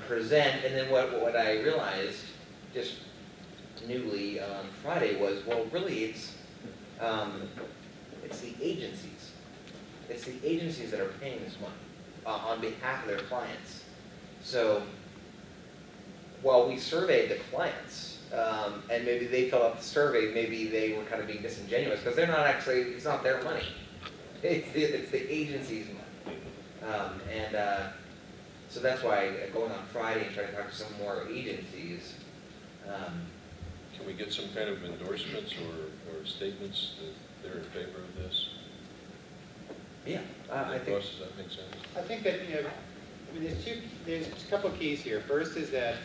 present. And then what I realized just newly on Friday was, well, really it's the agencies. It's the agencies that are paying this money on behalf of their clients. So while we surveyed the clients, and maybe they filled out the survey, maybe they were kind of being disingenuous, because they're not actually, it's not their money. It's the agency's money. So that's why going on Friday and trying to talk to some more agencies. Can we get some kind of endorsements or statements that they're in favor of this? Yeah, I think. Ross, does that make sense? I think that, there's a couple of keys here. First is that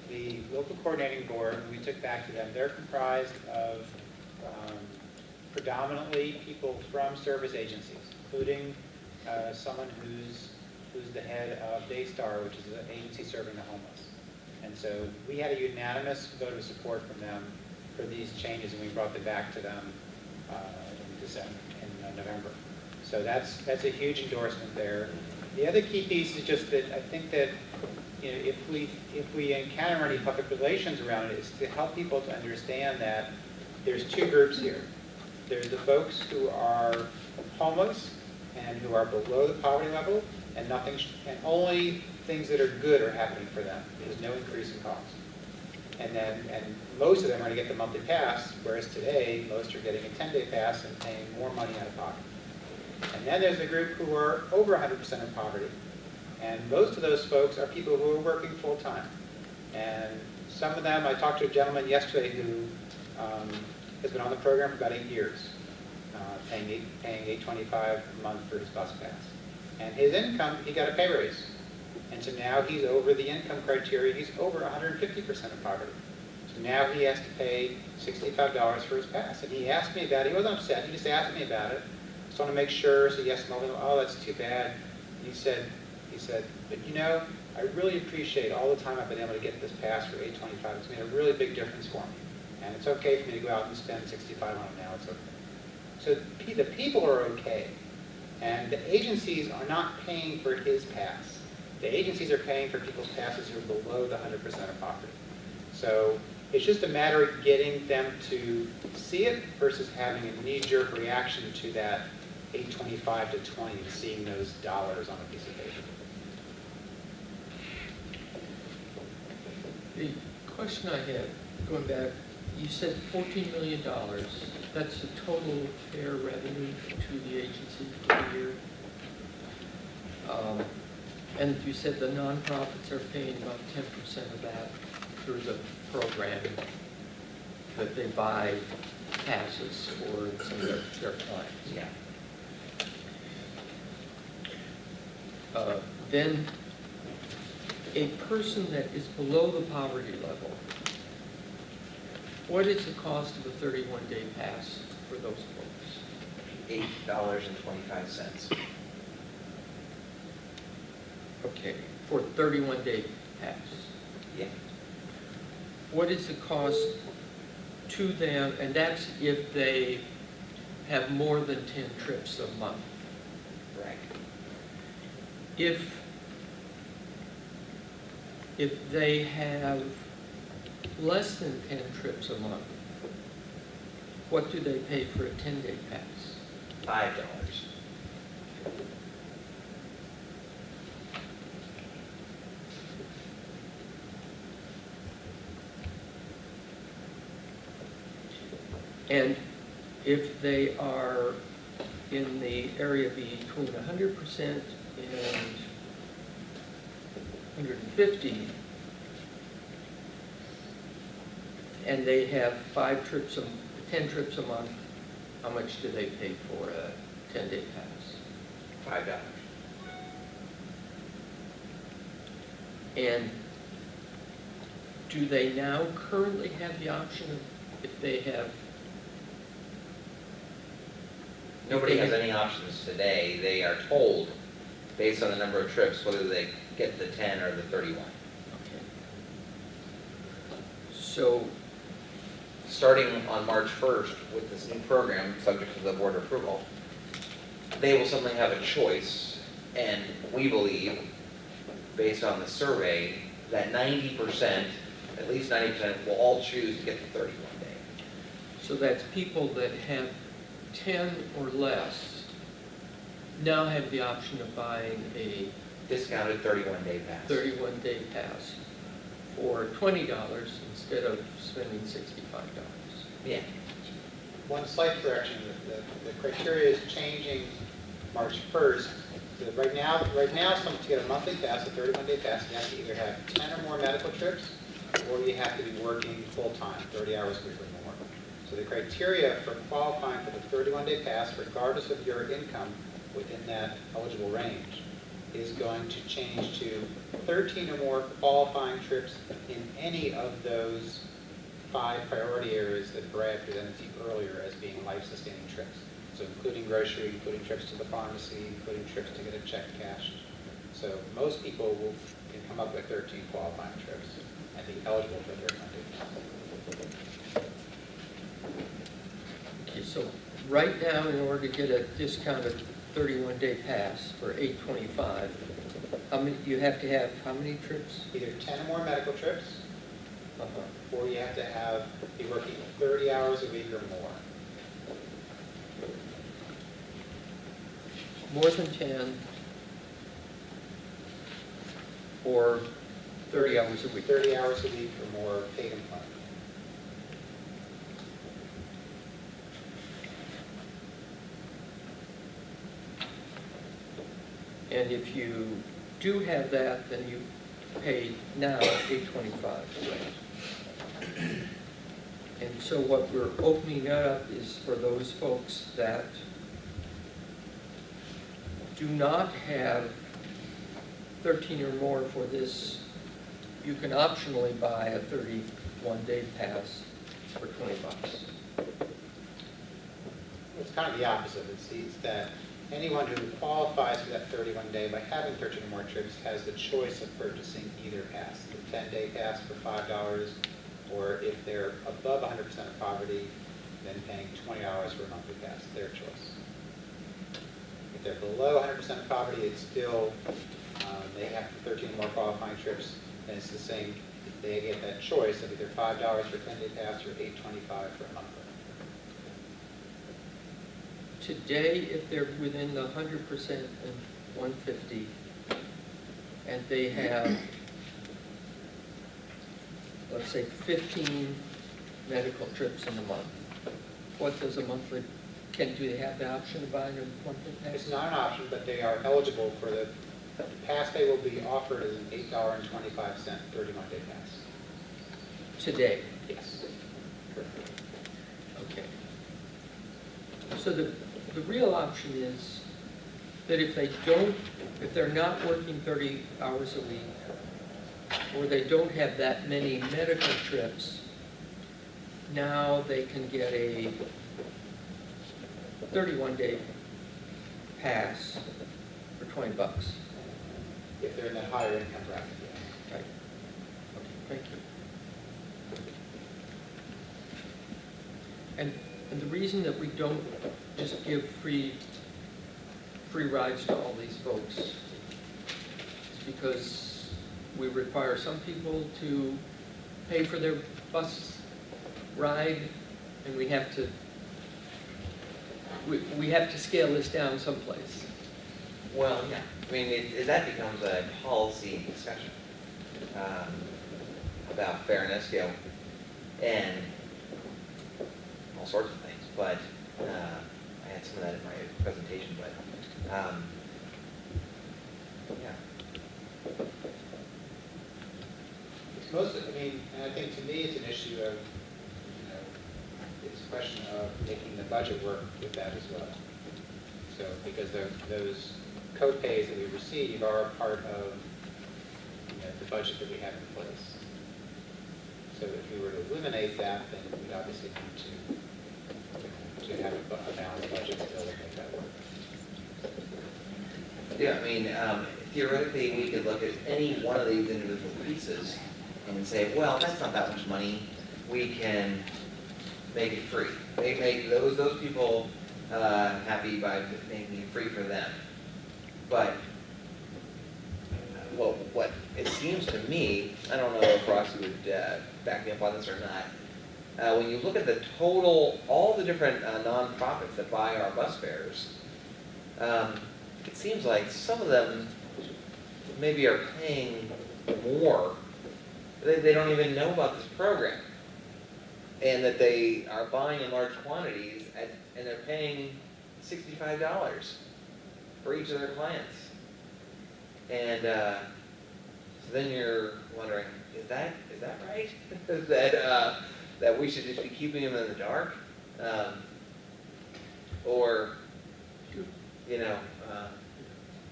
the local coordinating board, we took back to them, they're comprised of predominantly people from service agencies, including someone who's who's the head of Daystar, which is an agency serving the homeless. And so we had a unanimous vote of support from them for these changes, and we brought them back to them in November. So that's a huge endorsement there. The other key piece is just that I think that if we encounter any public relations around it, is to help people to understand that there's two groups here. There's the folks who are homeless and who are below the poverty level, and only things that are good are happening for them. There's no increase in cost. And most of them are going to get the monthly pass, whereas today, most are getting a 10-day pass and paying more money out of pocket. And then there's the group who are over 100% of poverty. And most of those folks are people who are working full-time. And some of them, I talked to a gentleman yesterday who has been on the program for about 8 years, paying $825 a month for his bus pass. And his income, he got a pay raise. And so now he's over the income criteria, he's over 150% of poverty. So now he has to pay $65 for his pass. And he asked me about it, he wasn't upset, he just asked me about it. Just want to make sure, so yes, oh, that's too bad. And he said, but I really appreciate all the time I've been able to get this pass for $825. It's made a really big difference for me. And it's okay for me to go out and spend $65 on it now, it's okay. So the people are okay. And the agencies are not paying for his pass. The agencies are paying for people's passes who are below the 100% of poverty. So it's just a matter of getting them to see it versus having a knee-jerk reaction to that $825 to $20 and seeing those dollars on a piece of paper. The question I had, going back, you said $14 million. That's the total fair revenue to the agency for the year. And you said the nonprofits are paying about 10% of that through the program that they buy passes for some of their clients. Yeah. Then a person that is below the poverty level, what is the cost of a 31-day pass for those folks? $8.25. Okay, for 31-day pass. Yeah. What is the cost to them, and that's if they have more than 10 trips a month? Right. If they have less than 10 trips a month, what do they pay for a 10-day pass? $5. And if they are in the area between 100% and 150, and they have 10 trips a month, how much do they pay for a 10-day pass? $5. And do they now currently have the option of, if they have... Nobody has any options today. They are told, based on the number of trips, whether they get the 10 or the 31. Okay. So, Starting on March 1st with this new program, subject to the board approval, they will suddenly have a choice, and we believe, based on the survey, that 90%, at least 90%, will all choose to get the 31 day. so that's people that have 10 or less now have the option of buying a Discounted 31-day pass. 31-day pass for $20 instead of spending $65. Yeah. One slight correction, the criteria is changing March 1st. So right now, to get a monthly pass, a 31-day pass, you have to either have 10 or more medical trips, or you have to be working full-time, 30 hours a week or more. So the criteria for qualifying for the 31-day pass, regardless of your income within that eligible range, is going to change to 13 or more qualifying trips in any of those 5 priority areas that Brad presented to you earlier as being life-sustaining trips. So including grocery, including trips to the pharmacy, including trips to get a check cashed. So most people will, can come up with 13 qualifying trips and be eligible for 31 days. Okay, so right now, in order to get a discounted 31-day pass for $825, how many, you have to have how many trips? Either 10 or more medical trips, Uh-huh. or you have to be working 30 hours a week or more. More than 10 or 30 hours a week. 30 hours a week or more paid employment. And if you do have that, then you pay now $825. And so what we're opening up is for those folks that do not have 13 or more for this. You can optionally buy a 31-day pass for $20. It's kind of the opposite. It's that anyone who qualifies for that 31-day by having 13 or more trips has the choice of purchasing either pass, the 10-day pass for $5, or if they're above 100% of poverty, then paying $20 for a monthly pass, their choice. If they're below 100% of poverty, it's still, they have 13 or more qualifying trips, and it's the same. They get that choice of either $5 for a 10-day pass or $825 for a monthly. Today, if they're within the 100% and 150, and they have, let's say, 15 medical trips in a month, what does a monthly, do they have the option of buying a monthly pass? It's not an option, but they are eligible for the pass. They will be offered as an $8.25 31-day pass. Today? Yes. Okay. So the real option is that if they're not working 30 hours a week, or they don't have that many medical trips, now they can get a 31-day pass for $20. If they're in that higher income bracket, yes. Right. Okay, thank you. And the reason that we don't just give free rides to all these folks is because we require some people to pay for their bus ride, and we have to scale this down someplace. Well, yeah, I mean, that becomes a policy discussion about fairness, and all sorts of things, but I had some of that in my presentation, but yeah. It's mostly, and I think to me it's an issue of, it's a question of making the budget work with that as well. So, because those co-pays that we receive are part of the budget that we have in place. So if we were to eliminate that, then we'd obviously need to have a balanced budget to be able to make that work. Yeah, theoretically, we could look at any one of these individual pieces and say, well, that's not that much money. We can make it free. Make those people happy by making it free for them. But what it seems to me, I don't know if Roxy would back me up on this or not. When you look at the total, all the different nonprofits that buy our bus fares, it seems like some of them maybe are paying more. They don't even know about this program, and that they are buying in large quantities, and they're paying $65 for each of their clients. And so then you're wondering, is that right? that we should just be keeping them in the dark, or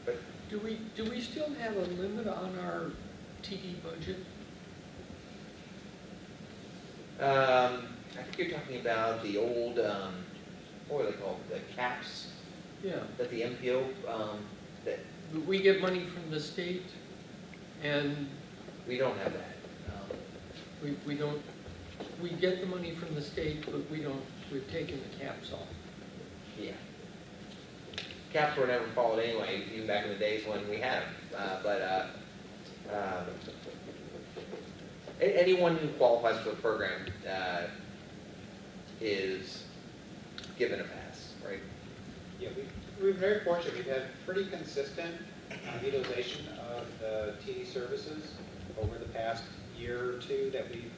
but Do we still have a limit on our TD budget? I think you're talking about the old, what were they called, the caps Yeah. that the MPO, that we get money from the state, and We don't have that. we don't, we get the money from the state, but we don't, we've taken the caps off. Yeah. Caps were never followed anyway, even back in the days when we had them. Anyone who qualifies for the program is given a pass, right? Yeah, we've been very fortunate. We've had pretty consistent utilization of the TD services over the past year or two that we've,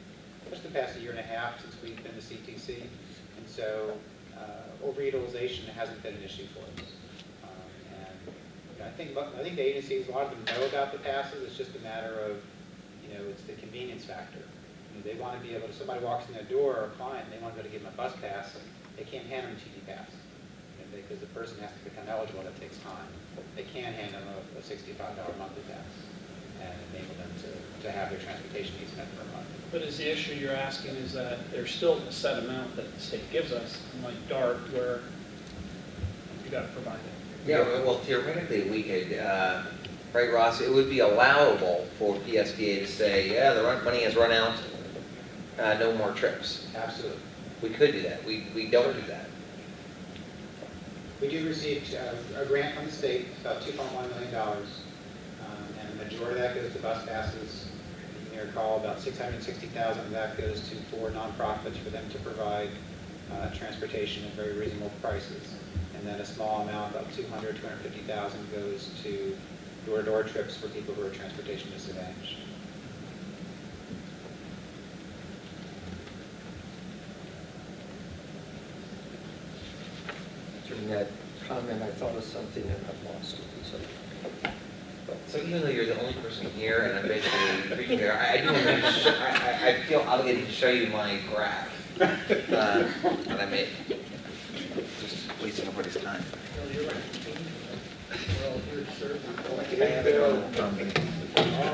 just the past year and a half since we've been to CTC. And so overutilization hasn't been an issue for us. And I think the agencies, a lot of them know about the passes. It's just a matter of, it's the convenience factor. They want to be able to, somebody walks in their door, or a client, and they want to go to give them a bus pass, they can't hand them a TD pass. Because the person has to become eligible, that takes time. They can hand them a $65 monthly pass and enable them to have their transportation needs met per month. But is the issue you're asking is that there's still a set amount that the state gives us, unlike DART, where you got to provide it? Yeah, well, theoretically, we could, right, Ross, it would be allowable for PSTA to say, yeah, the money has run out, no more trips. Absolutely. We could do that. We don't do that. We do receive a grant from the state, about $2.1 million, and the majority of that goes to bus passes. You may recall about $660,000 of that goes to 4 nonprofits for them to provide transportation at very reasonable prices. And then a small amount, about $250,000 goes to door-to-door trips for people who are transportation disadvantaged. During that comment, I thought of something and I've lost it, so. So even though you're the only person here, and I'm basically preaching there, I do want to I feel obligated to show you my graph that I made. Just wasting everybody's time. No, you're right. We're all here to serve.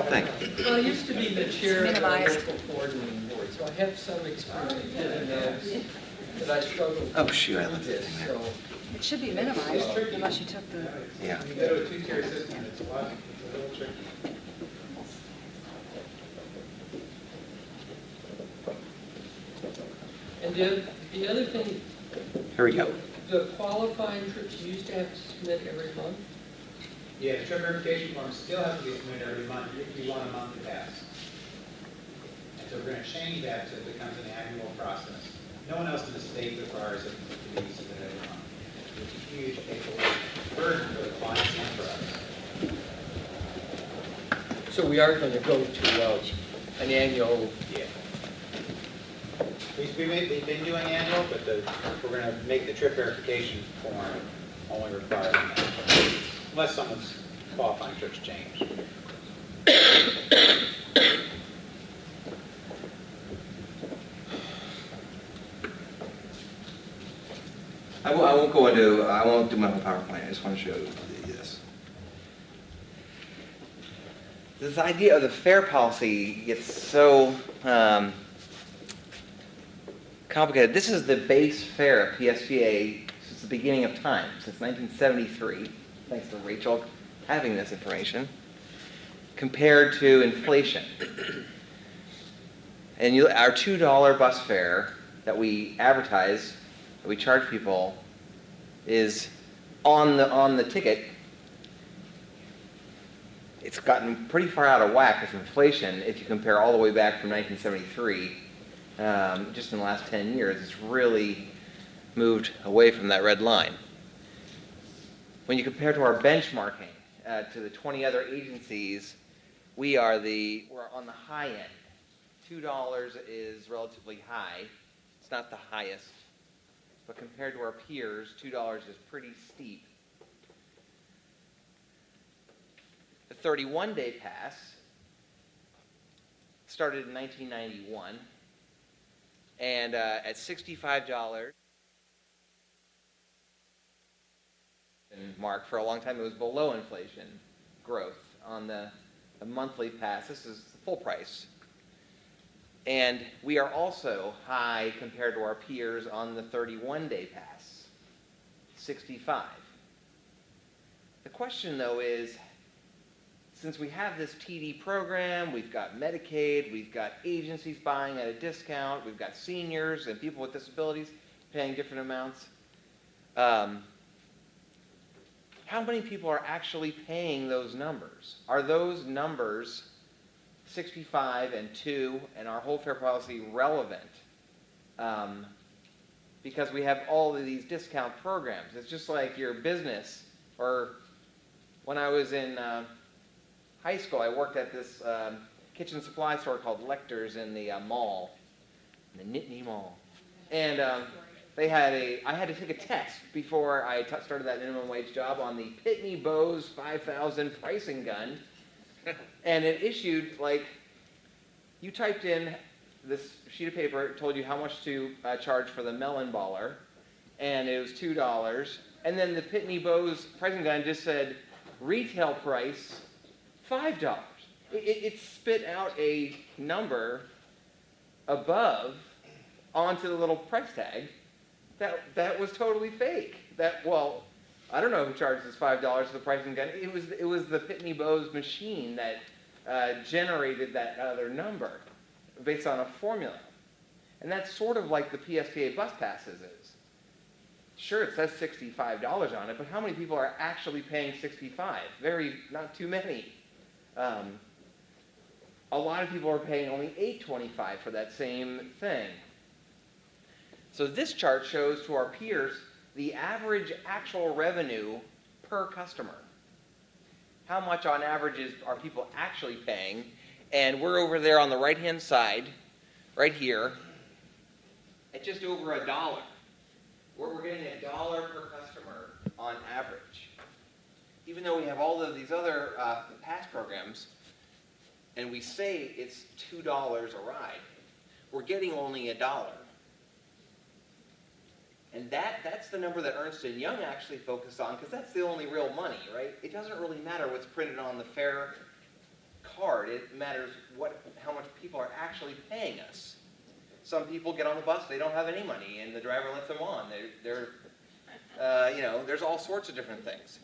Thank you. Well, I used to be the chair of the Minimized. local coordinating board, so I have some experience in those, but I struggle. Oh, shoot, I with left that this, thing there. so. It should be minimized unless you took the. Yeah. When you go to a two-tier system, it's a little tricky. And the other thing. Here we go. The qualifying trips you used to have to submit every month. Yeah, the trip verification form still has to be submitted every month if you want a monthly pass. And so we're going to change that so it becomes an annual process. No one else in the state requires it to be submitted every month. It's a huge paperwork burden for the clients and for us. So we are going to go to an annual. Yeah. We've been doing annual, but we're going to make the trip verification form only require an annual, unless someone's qualifying trips change. I won't do my whole PowerPoint, I just want to show you this. This idea of the fare policy gets so complicated. This is the base fare of PSTA since the beginning of time, since 1973, thanks to Rachel having this information, compared to inflation. And our $2 bus fare that we advertise, that we charge people, is on the ticket. It's gotten pretty far out of whack with inflation if you compare all the way back from 1973. Just in the last 10 years, it's really moved away from that red line. When you compare to our benchmarking to the 20 other agencies, we're on the high end. $2 is relatively high. It's not the highest. But compared to our peers, $2 is pretty steep. The 31-day pass started in 1991, and at $65 mark, for a long time it was below inflation growth on the monthly pass. This is the full price. And we are also high compared to our peers on the 31-day pass, 65. The question, though, is since we have this TD program, we've got Medicaid, we've got agencies buying at a discount, we've got seniors and people with disabilities paying different amounts. How many people are actually paying those numbers? Are those numbers 65 and 2 and our whole fare policy relevant? Because we have all of these discount programs. It's just like your business, or when I was in high school, I worked at this kitchen supply store called Lecter's in the mall, in the Nittany Mall. And I had to take a test before I started that minimum wage job on the Pitney Bowes 5000 pricing gun. And it issued, like, you typed in this sheet of paper, it told you how much to charge for the melon baller, and it was $2. And then the Pitney Bowes pricing gun just said, retail price, $5. It spit out a number above onto the little price tag that was totally fake. Well, I don't know who charged this $5 for the pricing gun. It was the Pitney Bowes machine that generated that other number based on a formula. And that's sort of like the PSTA bus passes is. Sure, it says $65 on it, but how many people are actually paying $65? Not too many. A lot of people are paying only $8.25 for that same thing. So this chart shows to our peers the average actual revenue per customer. How much on average are people actually paying? And we're over there on the right-hand side, right here, at just over $1. We're getting $1 per customer on average. Even though we have all of these other pass programs, and we say it's $2 a ride, we're getting only $1. And that's the number that Ernst & Young actually focused on, because that's the only real money, right? It doesn't really matter what's printed on the fare card. It matters how much people are actually paying us. Some people get on the bus, they don't have any money, and the driver lets them on. There's all sorts of different things.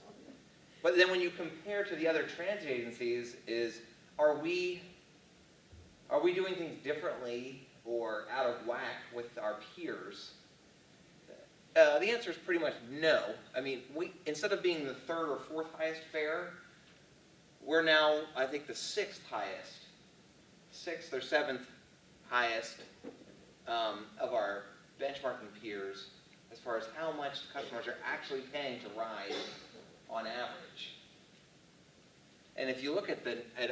But then when you compare to the other transit agencies, are we doing things differently or out of whack with our peers? The answer is pretty much no. I mean, instead of being the third or fourth highest fare, we're now, I think, the sixth or seventh highest of our benchmarking peers as far as how much customers are actually paying to ride on average. And if you look at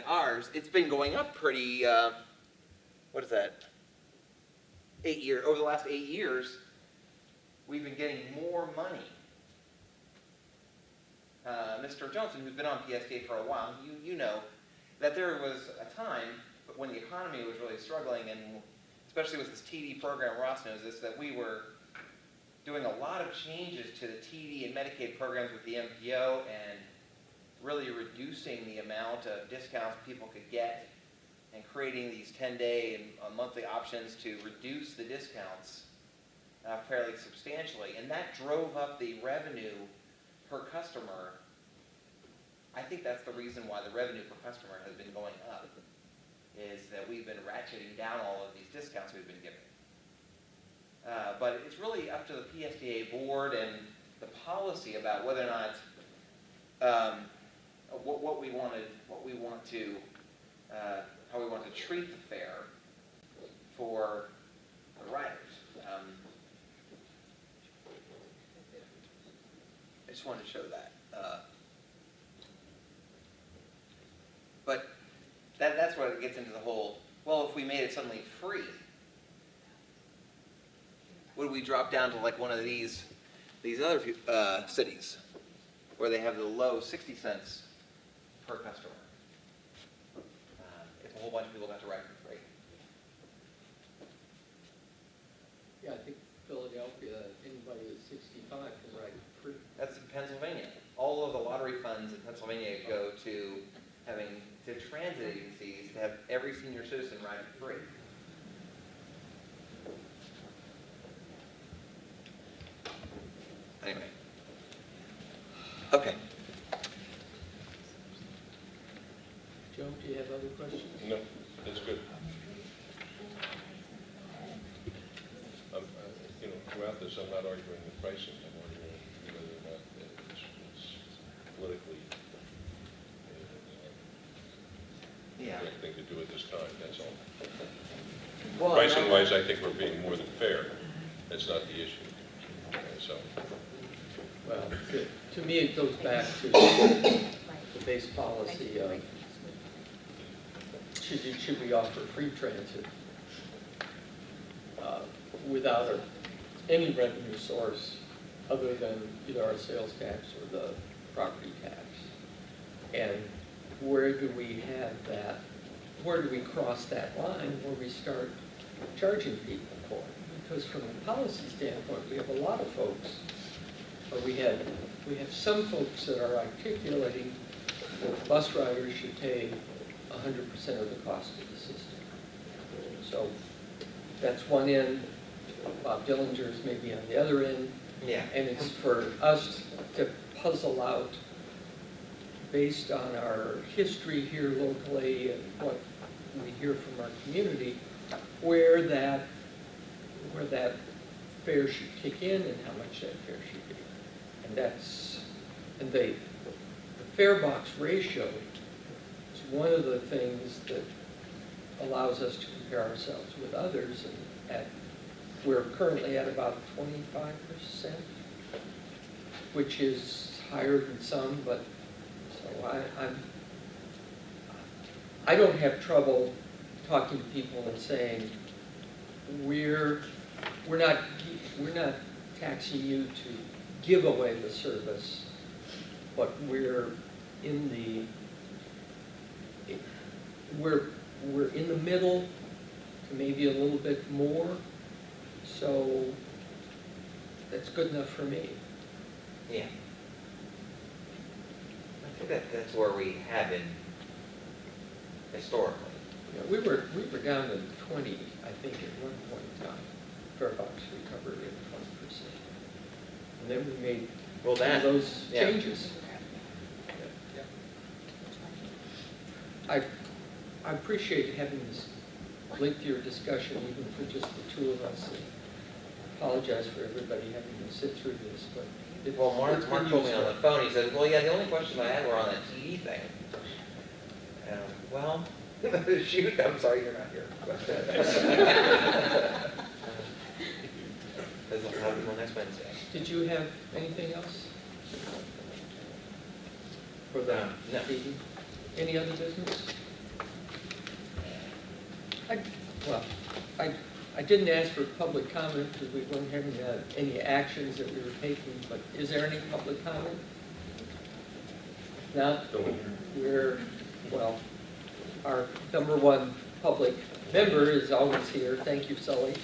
ours, it's been going up pretty, what is that? 8 years, over the last 8 years, we've been getting more money. Mr. Johnson, who's been on PSTA for a while, you know that there was a time when the economy was really struggling, and especially with this TD program, Ross knows this, that we were doing a lot of changes to the TD and Medicaid programs with the MPO and really reducing the amount of discounts people could get and creating these 10-day and monthly options to reduce the discounts fairly substantially. And that drove up the revenue per customer. I think that's the reason why the revenue per customer has been going up, is that we've been ratcheting down all of these discounts we've been giving. But it's really up to the PSTA board and the policy about whether or not how we want to treat the fare for the riders. I just wanted to show that. But that's where it gets into the whole, well, if we made it suddenly free, would we drop down to like one of these other cities where they have the low 60 cents per customer? If a whole bunch of people got to ride for free. Yeah, I think Philadelphia, anybody that's 65 can ride free. That's in Pennsylvania. All of the lottery funds in Pennsylvania go to transit agencies to have every senior citizen ride for free. Anyway. Okay. other questions? No, that's good. Throughout this, I'm not arguing the pricing, I'm arguing whether or not it's politically Yeah. the right thing to do at this time, that's all. Well, Pricing-wise, I think we're being more than fair. That's not the issue. So, Well, to me, it goes back to the base policy of, should we offer free transit without any revenue source other than either our sales tax or the property tax? And where do we have that, where do we cross that line where we start charging people for it? Because from a policy standpoint, we have a lot of folks, or we have some folks that are articulating that bus riders should pay 100% of the cost of the system. So that's one end. Bob Dillinger's maybe on the other end. Yeah. And it's for us to puzzle out, based on our history here locally and what we hear from our community, where that fare should kick in and how much that fare should be. And the fare box ratio is one of the things that allows us to compare ourselves with others, and we're currently at about 25%, which is higher than some, but so I don't have trouble talking to people and saying, we're not taxing you to give away the service, but we're in the middle to maybe a little bit more. So that's good enough for me. Yeah. I think that's where we have been historically. Yeah, we were down to 20, I think, at one point in time. Fare box recovery at 20%. And then we made Well, that, those yeah. changes. I appreciate having this lengthier discussion, even for just the two of us. I apologize for everybody having to sit through this, but Well, Mark it's been told me on useful. the phone, he said, well, yeah, the only questions I had were on that TD thing. Well, shoot, I'm sorry you're not here. There's a lot of people next Wednesday. Did you have anything else? For the No. meeting? Any other business? I didn't ask for public comment because we weren't having any actions that we were taking, but is there any public comment? Not? Our number one public member is always here. Thank you, Sully.